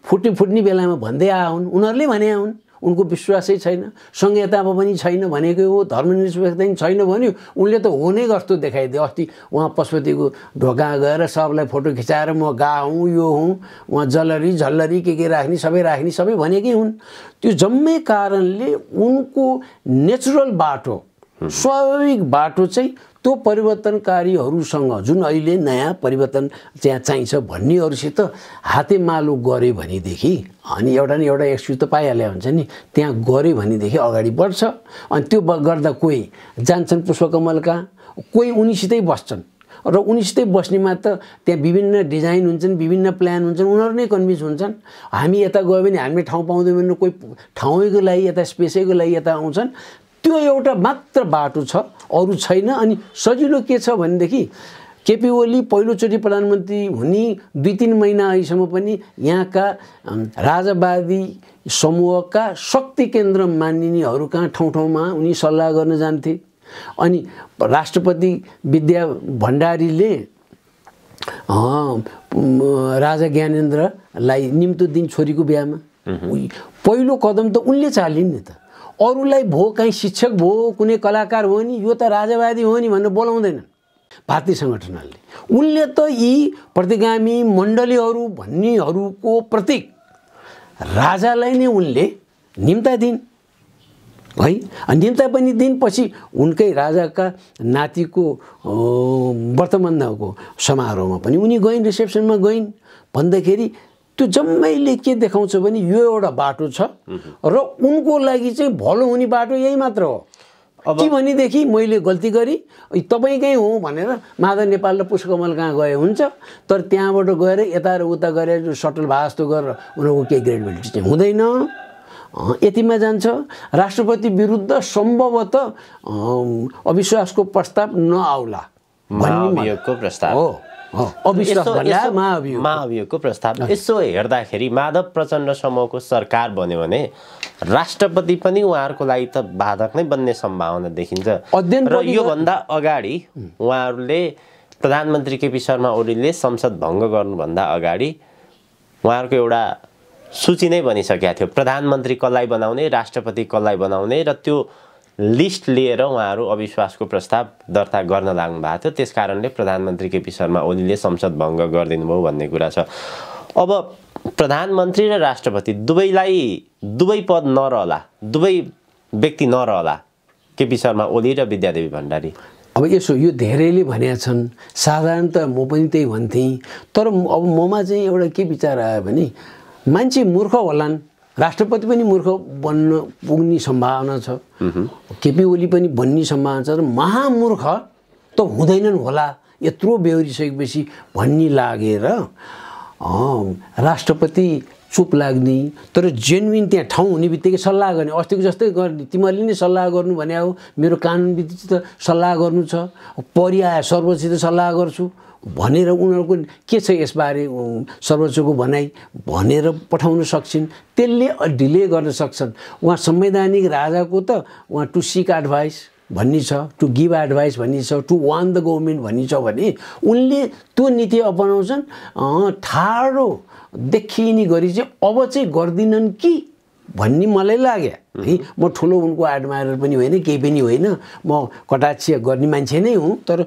फुट्ने बेलामा भन्दै आए हुन्, उनीहरूले भने हुन् उनको विश्वासै छैन, संहितामा पनि छैन भनेकै हो, धर्मनिरपेक्षता पनि छैन भन्यो। उनले त हो नै जस्तो देखाइदियो। अस्ति उहाँ पशुपतिको ढोका गएर सबलाई फोटो खिचाएर म गा हुँ, यो हुँ, उहाँ जलरी झल्लरी के राख्ने सबै भनेकै हुन्। त्यो जम्मै कारणले उनको नेचुरल बाटो, स्वाभाविक बाटो चाहिँ त्यो परिवर्तनकारीहरूसँग जुन अहिले नयाँ परिवर्तन त्यहाँ चाहिन्छ भन्नेहरूसित हातेमालो गऱ्यो भनेदेखि, अनि एउटा न एउटा एक्सक्युज त पाइहाल्यो हुन्छ नि, त्यहाँ गऱ्यो भनेदेखि अगाडि बढ्छ। अनि त्यो गर्दा कोही जान्छन् पुष्पकमल कहाँ, कोही उनीसितै बस्छन्। र उनीसितै बस्नेमा त त्यहाँ विभिन्न डिजाइन हुन्छन्, विभिन्न प्लान हुन्छन्, उनीहरू नै कन्भिन्स हुन्छन्। हामी यता गयो भने हामीले ठाउँ पाउँदैनौँ भने कोही ठाउँको लागि यता स्पेसैको लागि यता आउँछन्। त्यो एउटा मात्र बाटो छ, अरू छैन। अनि सजिलो के छ भनेदेखि केपी ओली पहिलोचोटि प्रधानमन्त्री हुने 2-3 महिना अहिलेसम्म पनि यहाँका राजावादी समूहका शक्ति केन्द्र मानिनेहरू कहाँ ठाउँ-ठाउँमा उनी सल्लाह गर्न जान्थे। अनि राष्ट्रपति विद्या भण्डारीले राजा ज्ञानेन्द्रलाई निम्तो दिन छोरीको बिहामा पहिलो कदम त उनले चालिन् नि त। अरूलाई भो कहीँ शिक्षक भो, कुनै कलाकार हो नि, यो त राजावादी हो नि भनेर बोलाउँदैनन् भारतीय सङ्गठनहरूले। उनले त यी प्रतिगामी मण्डलीहरू भन्नेहरूको प्रतीक राजालाई नै उनले निम्ता दिन् है। निम्ता पनि दिनपछि उनकै राजाका नातिको व्रतबन्धको समारोहमा पनि उनी गइन्, रिसेप्सनमा गइन्। भन्दाखेरि त्यो जम्मैले के देखाउँछ भने यो एउटा बाटो छ र उनको लागि चाहिँ भलो हुने बाटो यही मात्र हो। कि भनेदेखि मैले गल्ती गरेँ, तपाईँकै हो भनेर माधव नेपाल र पुष्पकमल कहाँ गए हुन्छ, तर त्यहाँबाट गएर यता र उता गरेर सटल भए जस्तो गरेर उनीहरूको केही क्रेडिबिलिटी चाहिँ हुँदैन। यतिमा जान्छ। राष्ट्रपति विरुद्ध सम्भवतः अविश्वासको प्रस्ताव नआउला महाभियोगको प्रस्ताव हो। अविश्वास भन्दा महाभियोगको प्रस्ताव। यसो हेर्दाखेरि माधव प्रचण्ड समूहको सरकार बन्यो भने राष्ट्रपति पनि उहाँहरूको लागि त बाधक नै बन्ने सम्भावना देखिन्छ। र योभन्दा अगाडि उहाँहरूले प्रधानमन्त्री केपी शर्मा ओलीले संसद भङ्ग गर्नुभन्दा अगाडि उहाँहरूको एउटा सूची नै बनिसकेको थियो, प्रधानमन्त्री कसलाई बनाउने, राष्ट्रपति कसलाई बनाउने, र त्यो लिस्ट लिएर उहाँहरू अविश्वासको प्रस्ताव दर्ता गर्न लाग्नु भएको थियो। त्यस कारणले प्रधानमन्त्री केपी शर्मा ओलीले संसद भङ्ग गरिदिनु भयो भन्ने कुरा छ। अब प्रधानमन्त्री र राष्ट्रपति दुवै पद नरहला, दुवै व्यक्ति नरहला, केपी शर्मा ओली र विद्यादेवी भण्डारी। अब यसो यो धेरैले भनेका छन्, साधारणतः म पनि त्यही भन्थेँ। तर अब ममा चाहिँ एउटा के विचार आयो भने मान्छे मूर्ख होलान्, राष्ट्रपति पनि मूर्ख बन्न पुग्ने सम्भावना छ, केपी ओली पनि बन्ने सम्भावना छ, र महामूर्ख त हुँदैनन् होला यत्रो बेहोरिसकेपछि भन्ने लागेर राष्ट्रपति चुप लाग्ने, तर जेन्युन त्यहाँ ठाउँ हुने बित्तिकै सल्लाह गर्ने। अस्तिको जस्तै गर्ने, तिमीहरूले नै सल्लाह गर्नु भने हो, मेरो कानुनविदसित सल्लाह गर्नु छ, परिआए सर्वोच्चसित सल्लाह गर्छु भनेर उनीहरूको के छ यसबारे सर्वोच्चको भनाइ भनेर पठाउन सक्छन्। त्यसले ढिले गर्न सक्छन्। उहाँ संवैधानिक राजाको त उहाँ टु सिक एडभाइस भन्ने छ, टु गिभ एडभाइस भन्ने छ, टु वार्न द गभर्मेन्ट भन्ने छ भने उनले त्यो नीति अपनाउँछन्। ठाडो देखिने गरी चाहिँ अब चाहिँ गर्दिनन् कि भन्ने मलाई लाग्यो है। म ठुलो उनको एडमायर पनि होइन, केही पनि होइन, म कटाक्ष गर्ने मान्छे नै हुँ, तर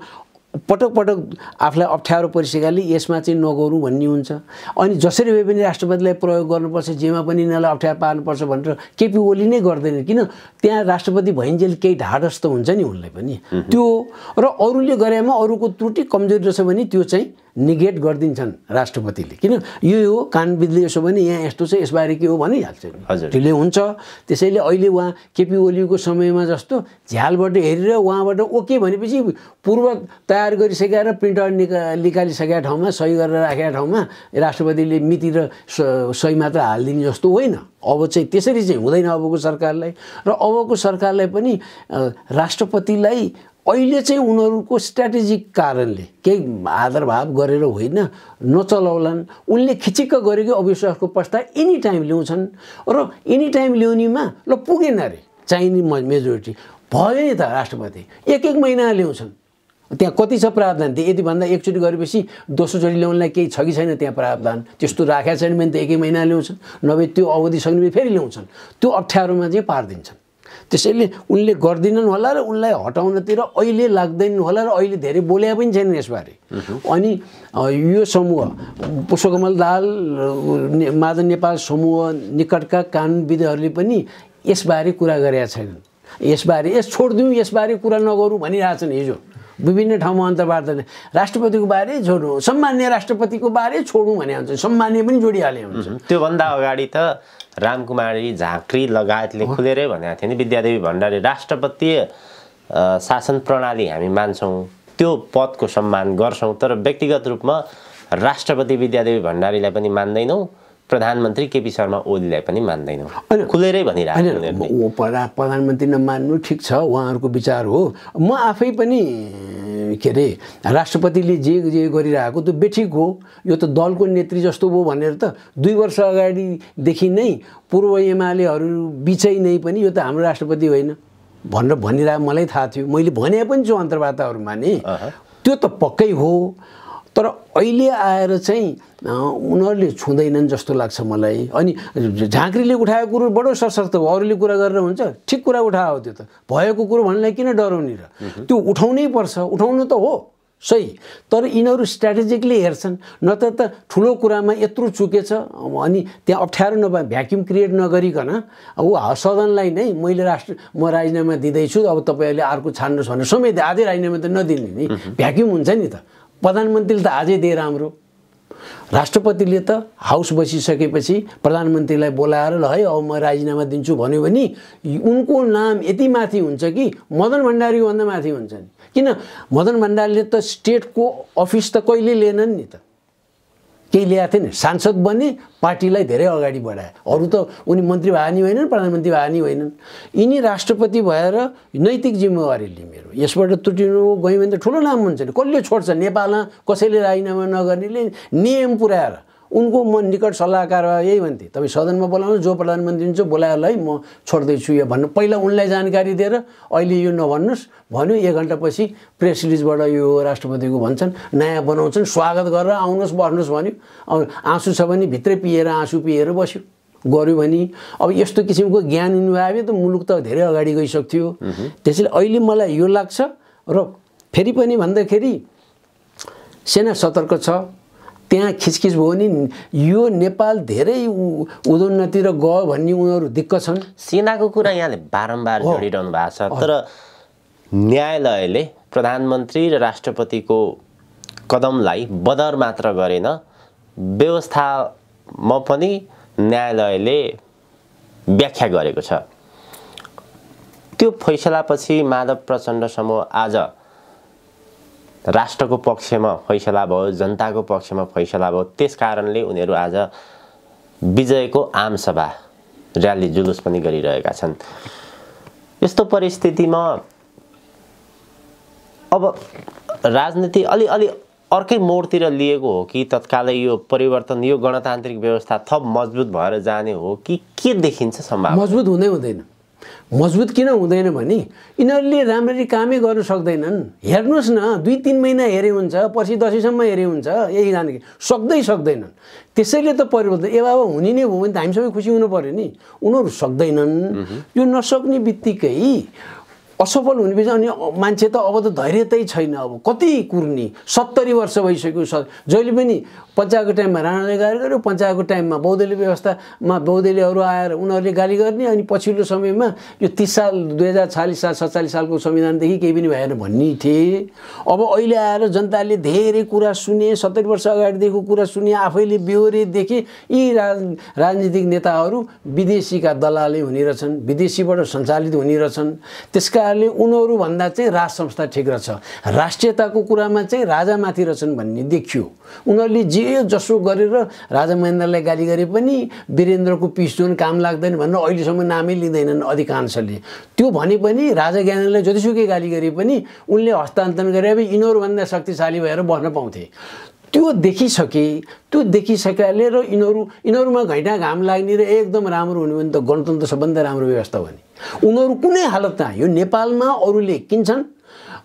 पटक पटक आफूलाई अप्ठ्यारो परिसकेकाले यसमा चाहिँ नगरौँ भन्ने हुन्छ। अनि जसरी भए पनि राष्ट्रपतिलाई प्रयोग गर्नुपर्छ, जेमा पनि यिनीहरूलाई अप्ठ्यारो पार्नुपर्छ भनेर केपी ओली नै गर्दैन। किन त्यहाँ राष्ट्रपति भइन्जेल केही ढाडस त हुन्छ नि उनलाई पनि त्यो, र अरूले गरेमा अरूको त्रुटि कमजोरी रहेछ भने त्यो चाहिँ निगेट गरिदिन्छन् राष्ट्रपतिले। किन यो हो कानुनविदले यसो भने यहाँ यस्तो छ यसबारे के हो भनिहाल्छ, ढिलै हुन्छ। त्यसैले अहिले उहाँ केपी ओलीको समयमा जस्तो झ्यालबाट हेरेर उहाँबाट ओके भनेपछि पूर्व तयार गरिसकेर प्रिन्ट आउट निकालिसकेका ठाउँमा सही गरेर राखेका ठाउँमा राष्ट्रपतिले मिति र सही मात्र हालिदिने जस्तो होइन। अब चाहिँ त्यसरी चाहिँ हुँदैन अबको सरकारलाई। र अबको सरकारलाई पनि राष्ट्रपतिलाई अहिले चाहिँ उनीहरूको स्ट्राटेजिक कारणले केही आदरभाव गरेर होइन नचलाउलान्। उनले खिचिक्क गरेको अविश्वासको प्रस्ताव एनी टाइम ल्याउँछन्, र एनी टाइम ल्याउनेमा ल पुगेन अरे चाहिने मेजोरिटी भयो नि त राष्ट्रपति एक महिना ल्याउँछन्। त्यहाँ कति छ प्रावधान, त्यो यतिभन्दा एकचोटि गरेपछि दोस्रोचोटि ल्याउनलाई केही छ कि छैन त्यहाँ प्रावधान, त्यस्तो राखेका छैन भने त एक महिना ल्याउँछन्, नभए त्यो अवधि सक्ने फेरि ल्याउँछन्। त्यो अप्ठ्यारोमा चाहिँ पारिदिन्छन्। त्यसैले उनले गर्दिनन् होला र उनलाई हटाउनतिर अहिले लाग्दैन होला, र अहिले धेरै बोल्या पनि छैनन् यसबारे। अनि यो समूह पुष्पकमल दाहाल माधव नेपाल समूह निकटका कानुनविदहरूले पनि यसबारे कुरा गरेका छैनन्। यसबारे छोडिदिउँ, यसबारे कुरा नगरौँ भनिरहेछन्। हिजो विभिन्न ठाउँमा अन्तर्वार्ता राष्ट्रपतिको बारे छोडौँ, सम्मान्य राष्ट्रपतिको बारे छोडौँ भने हुन्छ, सम्मान्य पनि जोडिहाले हुन्छ। त्योभन्दा अगाडि त रामकुमारी झाँक्री लगायतले खुलेरै भनेको थियो नि विद्यादेवी भण्डारी राष्ट्रपतीय शासन प्रणाली हामी मान्छौँ, त्यो पदको सम्मान गर्छौँ, तर व्यक्तिगत रूपमा राष्ट्रपति विद्यादेवी भण्डारीलाई पनि मान्दैनौँ, प्रधानमन्त्री केपी शर्मा ओलीलाई पनि मान्दैनौँ, खुलेरै भनिरहेको। प्रधानमन्त्री नमान्नु ठिक छ, उहाँहरूको विचार हो। म आफै पनि के अरे राष्ट्रपतिले जे गरिरहेको त्यो बेठिक हो, यो त दलको नेत्री जस्तो भयो भनेर त 2 वर्ष अगाडिदेखि नै पूर्व एमालेहरू बिचै नै पनि यो त हाम्रो राष्ट्रपति होइन भनेर भनिरहेको मलाई थाहा थियो। मैले भने पनि छु अन्तर्वार्ताहरूमा नि त्यो त पक्कै हो। तर अहिले आएर चाहिँ उनीहरूले छुँदैनन् जस्तो लाग्छ मलाई। अनि झाँक्रीले उठाएको कुरो बडो सशक्त हो, अरूले कुरा गरेर हुन्छ, ठिक कुरा उठायो त्यो त, भएको कुरो भन्नलाई किन डराउने र, त्यो उठाउनै पर्छ, उठाउनु त हो सही। तर यिनीहरू स्ट्राटेजिकली हेर्छन्, नत्र त ठुलो कुरामा यत्रो चुकेछ अनि त्यहाँ अप्ठ्यारो नभए भ्याक्युम क्रिएट नगरिकन अब सदनलाई नै म राजीनामा दिँदैछु, अब तपाईँहरूले अर्को छान्नुहोस् भनेर समेत आधै राजीनामा त नदिने नि, भ्याक्युम हुन्छ नि त। प्रधानमन्त्रीले त आजै दिए राम्रो, राष्ट्रपतिले त हाउस बसिसकेपछि प्रधानमन्त्रीलाई बोलाएर ल है अब म राजीनामा दिन्छु भन्यो भने उनको नाम यति माथि हुन्छ कि मदन भण्डारीको भन्दा माथि हुन्छ नि। किन मदन भण्डारीले त स्टेटको अफिस त कहिले लिएनन् नि त, केही ल्याएको थिएन, सांसद बने, पार्टीलाई धेरै अगाडि बढाए। अरू त उनी मन्त्री भए नि होइनन्, प्रधानमन्त्री भए नि होइनन्। यिनी राष्ट्रपति भएर नैतिक जिम्मेवारी लिए मेरो, यसबाट त्रुटिनु गयो भने त ठुलो नाम हुन्छ नि। कसले छोड्छ? नेपालमा कसैले राजीनामा नगर्नेले नियम पुर्याएर उनको म निकट सल्लाहकार यही भन्थे, तपाईँ सदनमा बोलाउनु, जो प्रधानमन्त्री हुन्छ बोलाएर है म छोड्दैछु यो भन्नु। पहिला उनलाई जानकारी दिएर अहिले यो नभन्नुहोस् भन्यो। 1 घन्टापछि प्रेस रिलिजबाट यो राष्ट्रपतिको भन्छन्, नयाँ बनाउँछन्, स्वागत गरेर आउनुहोस् बस्नुहोस् भन्यो। अब आँसु छ भने भित्रै पिएर आँसु पिएर बस्यो गऱ्यो भने। अब यस्तो किसिमको ज्ञान उनीहरू त मुलुक त धेरै अगाडि गइसक्थ्यो। त्यसैले अहिले मलाई यो लाग्छ र फेरि पनि भन्दाखेरि सेना सतर्क छ। त्यहाँ खिचखिच भयो भने यो नेपाल धेरै उदोन्नति र गयो भन्ने उनीहरू दिक्क छन्। सेनाको कुरा यहाँले बारम्बार जोडिरहनु भएको छ, तर न्यायालयले प्रधानमन्त्री र राष्ट्रपतिको कदमलाई बदर मात्र गरेन, व्यवस्थामा पनि न्यायालयले व्याख्या गरेको छ। त्यो फैसलापछि माधव प्रचण्ड समूह आज राष्ट्रको पक्षमा फैसला भयो, जनताको पक्षमा फैसला भयो। त्यस कारणले उनीहरू आज विजयको आमसभा र्याली जुलुस पनि गरिरहेका छन्। यस्तो परिस्थितिमा अब राजनीति अलि अर्कै मोडतिर लिएको हो कि तत्कालै यो परिवर्तन, यो गणतान्त्रिक व्यवस्था थप मजबुत भएर जाने हो कि के देखिन्छ सम्भावना? मजबुत हुँदैन। मजबुत किन हुँदैन भने यिनीहरूले राम्ररी कामै गर्न सक्दैनन्। हेर्नुहोस् न, 2-3 महिना हेरे हुन्छ, पछि दसैँसम्म हेरे हुन्छ, यही जानकारी सक्दैनन्। त्यसैले त परिवर्तन अब हुने नै हो भने त हामी सबै खुसी हुनु पर्यो नि। उनीहरू सक्दैनन्। यो नसक्ने बित्तिकै असफल हुने बिच अनि मान्छे त अब त धैर्यतै छैन। अब कति कुर्ने, 70 वर्ष भइसक्यो। जहिले पनि पञ्चायतको टाइममा राणाले गाली गर्यो, पञ्चायतको टाइममा बौद्धले व्यवस्थामा बौद्धलेहरू आएर उनीहरूले गाली गर्ने, अनि पछिल्लो समयमा यो 30 साल 2046 साल 47 सालको संविधानदेखि केही पनि भएन भन्ने थिए। अब अहिले आएर जनताले धेरै कुरा सुने, 70 वर्ष अगाडिदेखिको कुरा सुने, आफैले बेहोरे देखे। यी राजनीतिक नेताहरू विदेशीका दलालै हुने रहेछन्, विदेशीबाट सञ्चालित हुने रहेछन्। त्यसका उनीहरू भन्दा चाहिँ राज संस्था ठिक रहेछ, राष्ट्रियताको कुरामा चाहिँ राजामाथि रहेछन् भन्ने देखियो। उनीहरूले जे जसो गरेर राजा महेन्द्रलाई गाली गरे पनि वीरेन्द्रको पिसजोन काम लाग्दैन भनेर अहिलेसम्म नामै लिँदैनन् अधिकांशले। त्यो भने पनि राजा ज्ञानेन्द्रलाई जतिसुकै गाली गरे पनि उनले हस्तान्तरण गरे अब यिनीहरूभन्दा शक्तिशाली भएर बस्न पाउँथे। त्यो देखिसकेकाले र यिनीहरूमा घैँटा घाम लाग्ने र एकदम राम्रो हुने भने त गणतन्त्र सबभन्दा राम्रो व्यवस्था हो नि। उनीहरू कुनै हालतमा यो नेपालमा अरूले किन्छन्,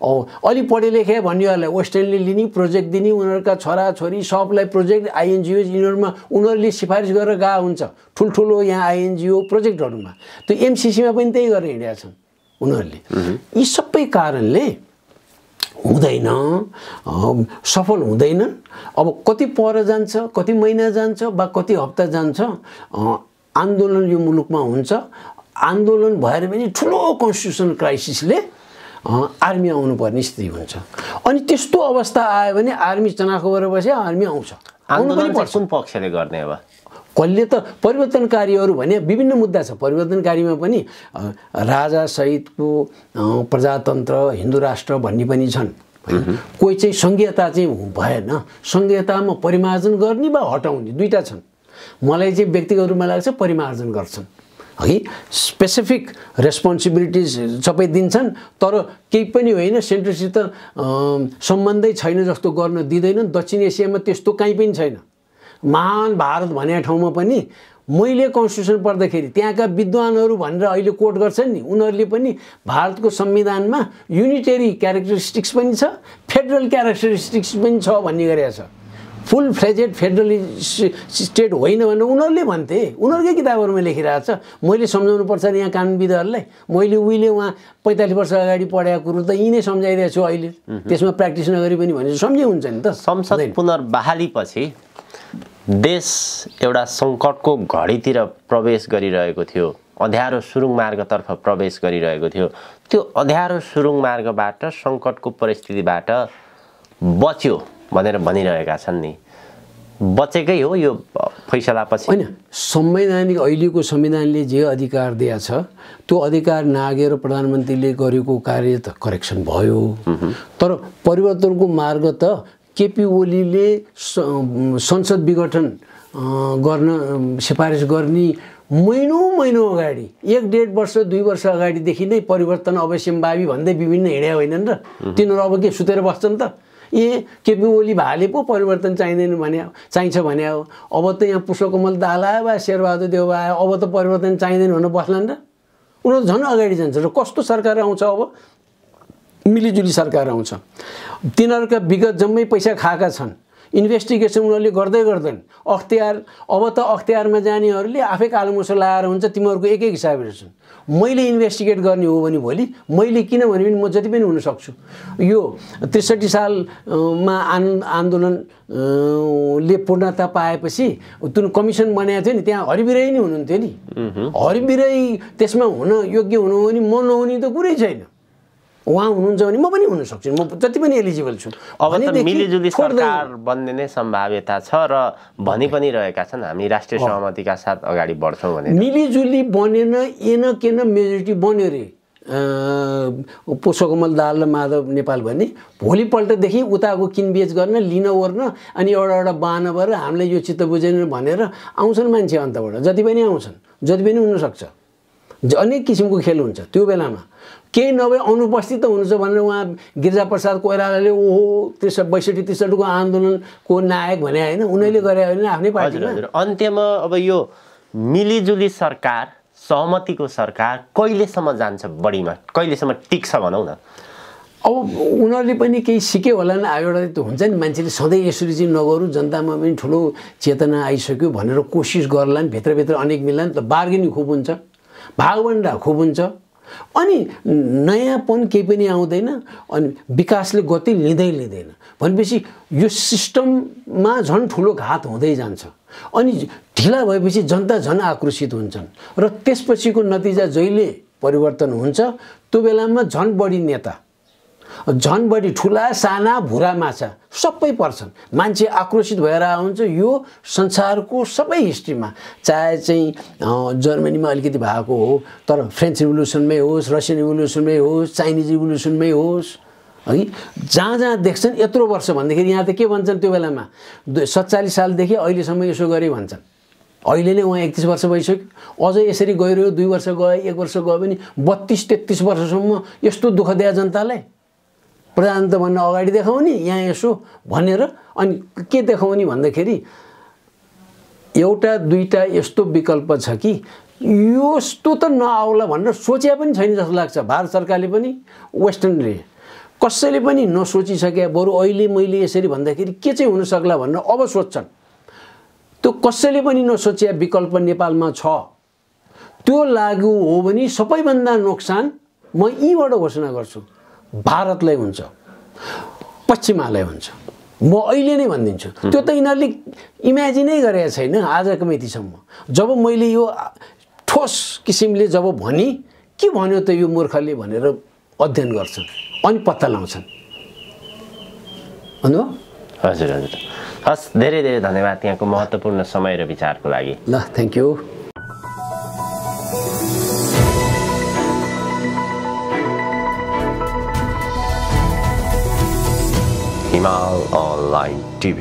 अलि पढे लेखे भन्नेहरूलाई वेस्टर्नले लिने, प्रोजेक्ट दिने, उनीहरूका छोराछोरी सबलाई प्रोजेक्ट आइएनजिओ यिनीहरूमा उनीहरूले सिफारिस गरेर गएको हुन्छ ठुल्ठुलो यहाँ आइएनजिओ प्रोजेक्टहरूमा। त्यो एमसिसीमा पनि त्यही गरेर हिँडेका छन् उनीहरूले। यी सबै कारणले हुँदैन, सफल हुँदैन। अब कति पर जान्छ, कति महिना जान्छ वा कति हप्ता जान्छ, आन्दोलन यो मुलुकमा हुन्छ। आन्दोलन भएर पनि ठुलो कन्स्टिट्युसन क्राइसिसले आर्मी आउनुपर्ने स्थिति हुन्छ। अनि त्यस्तो अवस्था आयो भने आर्मी चनाखो गरेर बसे आर्मी आउँछ। आन्दोलन कुन पक्षले गर्ने अब? कसले त परिवर्तनकारीहरू भने विभिन्न मुद्दा छ। परिवर्तनकारीमा पनि राजा सहितको प्रजातन्त्र, हिन्दू राष्ट्र भन्ने पनि छन्। कोही चाहिँ सङ्घीयता चाहिँ भएन, सङ्घीयतामा परिमार्जन गर्ने वा हटाउने दुईटा छन्। मलाई चाहिँ व्यक्तिगत रूपमा लाग्छ परिमार्जन गर्छन् है, स्पेसिफिक रेस्पोन्सिबिलिटिज सबै दिन्छन्, तर केही पनि होइन, सेन्ट्रसित सम्बन्धै छैन जस्तो गर्न दिँदैनन्। दक्षिण एसियामा त्यस्तो कहीँ पनि छैन। महान भारत भन्ने ठाउँमा पनि मैले कन्स्टिट्युसन पढ्दाखेरि त्यहाँका विद्वानहरू भनेर अहिले कोट गर्छन् नि, उनीहरूले पनि भारतको संविधानमा युनिटरी क्यारेक्टरिस्टिक्स पनि छ, फेडरल क्यारेक्टरिस्टिक्स पनि छ भन्ने गरेको छ। फुल फ्लेजेड फेडरल स्टेट होइन भनेर उनीहरूले भन्थे, उनीहरूकै किताबहरूमा लेखिरहेको छ। मैले सम्झाउनु पर्छ यहाँ कानुनविदहरूलाई। मैले उहिले उहाँ 45 वर्ष अगाडि पढेको कुरो त यी नै सम्झाइरहेको छु अहिले, त्यसमा प्र्याक्टिस नगरी पनि भने सम्झै हुन्छ नि त। संसद पुनर्बहालीपछि देश एउटा सङ्कटको घडीतिर प्रवेश गरिरहेको थियो, अँध्यारो सुरुङ मार्गतर्फ प्रवेश गरिरहेको थियो। त्यो अँध्यारो सुरुङ मार्गबाट, सङ्कटको परिस्थितिबाट बच्यो भनेर भनिरहेका छन् नि। बचेकै हो यो फैसलापछि? होइन, संवैधानिक अहिलेको संविधानले जे अधिकार दिएको छ त्यो अधिकार नागेर प्रधानमन्त्रीले गरेको कार्य त करेक्सन भयो, तर परिवर्तनको मार्ग त केपी ओलीले संसद विघटन गर्न सिफारिस गर्ने महिनौँ अगाडि 1.5 वर्ष 2 वर्ष अगाडिदेखि नै परिवर्तन अवश्यम्भावी भन्दै विभिन्न हिँड्या होइनन् र तिनीहरू अब के सुतेर बस्छन् त केपी ओली भाले पो परिवर्तन चाहिँदैन भने चाहिन्छ भने हो अब त यहाँ पुष्पकमल दाहाल आयो वा शेरबहादुर देउवा आयो अब त परिवर्तन चाहिँदैन भनेर बस्लान् र उनीहरू झन् अगाडि जान्छ र कस्तो सरकार आउँछ अब मिलिजुली सरकार आउँछ तिनीहरूका विगत जम्मै पैसा खाएका छन् इन्भेस्टिगेसन उनीहरूले गर्दैन अख्तियार अब त अख्तियारमा जानेहरूले आफै कालोमुसो लगाएर हुन्छ तिमीहरूको एक हिसाबहरू छन् मैले इन्भेस्टिगेट गर्ने हो भने भोलि मैले किन भने म जति पनि हुन सक्छु यो 63 सालमा आन्दोलन ले पूर्णता पाएपछि जुन कमिसन बनाएको थियो नि त्यहाँ हरिबिराई नै हुनुहुन्थ्यो नि हरिबिराई त्यसमा हुन योग्य हुनु हो भने म नहुने त कुरै छैन उहाँ हुनुहुन्छ भने म पनि हुन सक्छु म जति पनि एलिजिबल छु अब त मिलिजुली सरकार बन्ने नै सम्भाव्यता छ र भनि पनि रहेका छन् हामी राष्ट्रिय सहमतिका साथ अगाडि बढ्छौँ भने मिलिजुली बनेन एन केन मेजोरिटी बन्यो रे पुष्पकमल दाहाल र माधव नेपाल भन्ने भोलिपल्टदेखि उताको किनबेच गर्न लिन ओर्न अनि एउटा बाहना भएर हामीलाई यो चित्त बुझेन भनेर आउँछन् मान्छे अन्तबाट जति पनि आउँछन् जति पनि हुनसक्छ अनेक किसिमको खेल हुन्छ त्यो बेलामा केही नभए अनुपस्थित त हुनुहुन्छ भनेर उहाँ गिरिजाप्रसाद कोइरालाले ओहो 62-63 को आन्दोलनको नायक भने होइन उनीहरूले गरे होइन आफ्नै पार्टीमा अन्त्यमा अब यो मिलिजुली सरकार सहमतिको सरकार कहिलेसम्म जान्छ बढीमा कहिलेसम्म टिक्छ भनौँ न अब उनीहरूले पनि केही सिक्यो होला नि एउटा त हुन्छ नि मान्छेले सधैँ यसरी चाहिँ नगरौँ जनतामा पनि ठुलो चेतना आइसक्यो भनेर कोसिस गर्लान् भित्रभित्र अनेक मिल्लान् त बार्गेनिङ खुब हुन्छ भागभण्डा खुब हुन्छ अनि नयाँपन केही पनि आउँदैन अनि विकासले गति लिँदैन भनेपछि यो सिस्टममा झन् ठुलो घात हुँदै जान्छ अनि ढिला भएपछि जनता झन् आक्रोशित हुन्छन् र त्यसपछिको नतिजा जहिले परिवर्तन हुन्छ त्यो बेलामा झन् बढी नेता झन् बढी ठुला साना भुरा माछा सबै पर्छन् मान्छे आक्रोशित भएर आउँछ यो संसारको सबै हिस्ट्रीमा चाहे चाहिँ जर्मनीमा अलिकति भएको हो तर फ्रेन्च रिभोल्युसनमै होस् रसियन रिभोल्युसनमै होस् चाइनिज रिभोल्युसनमै होस् है जहाँ देख्छन् यत्रो वर्ष भन्दाखेरि यहाँ त के भन्छन् त्यो बेलामा 47 सालदेखि अहिलेसम्म यसो गरे भन्छन् अहिले नै उहाँ 31 वर्ष भइसक्यो अझै यसरी गइरह्यो 2 वर्ष गए 1 वर्ष गयो भने 32-33 वर्षसम्म यस्तो दुःख दिए जनतालाई प्रधान त भन्न अगाडि देखाउने यहाँ यसो भनेर अनि के देखाउने भन्दाखेरि एउटा दुईटा यस्तो विकल्प छ कि यस्तो त नआउला भनेर सोचे पनि छैन जस्तो लाग्छ भारत सरकारले पनि वेस्टर्नले कसैले पनि नसोचिसके बरु अहिले मैले यसरी भन्दाखेरि के चाहिँ हुन सक्ला भनेर अब सोच्छन् त्यो कसैले पनि नसोचे विकल्प नेपालमा छ त्यो लागू हो भने सबैभन्दा नोक्सान म यीबाट घोषणा गर्छु भारतलाई हुन्छ पश्चिमालाई हुन्छ म अहिले नै भनिदिन्छु त्यो त यिनीहरूले इमेजिनै गरेको छैन आजको मितिसम्म जब मैले यो ठोस किसिमले जब भने के भन्यो त यो मूर्खले भनेर अध्ययन गर्छन् अनि पत्ता लगाउँछन् भन्नु हजुर हजुर हस् धेरै धेरै धन्यवाद यहाँको महत्त्वपूर्ण समय र विचारको लागि ल thank you Himal Online TV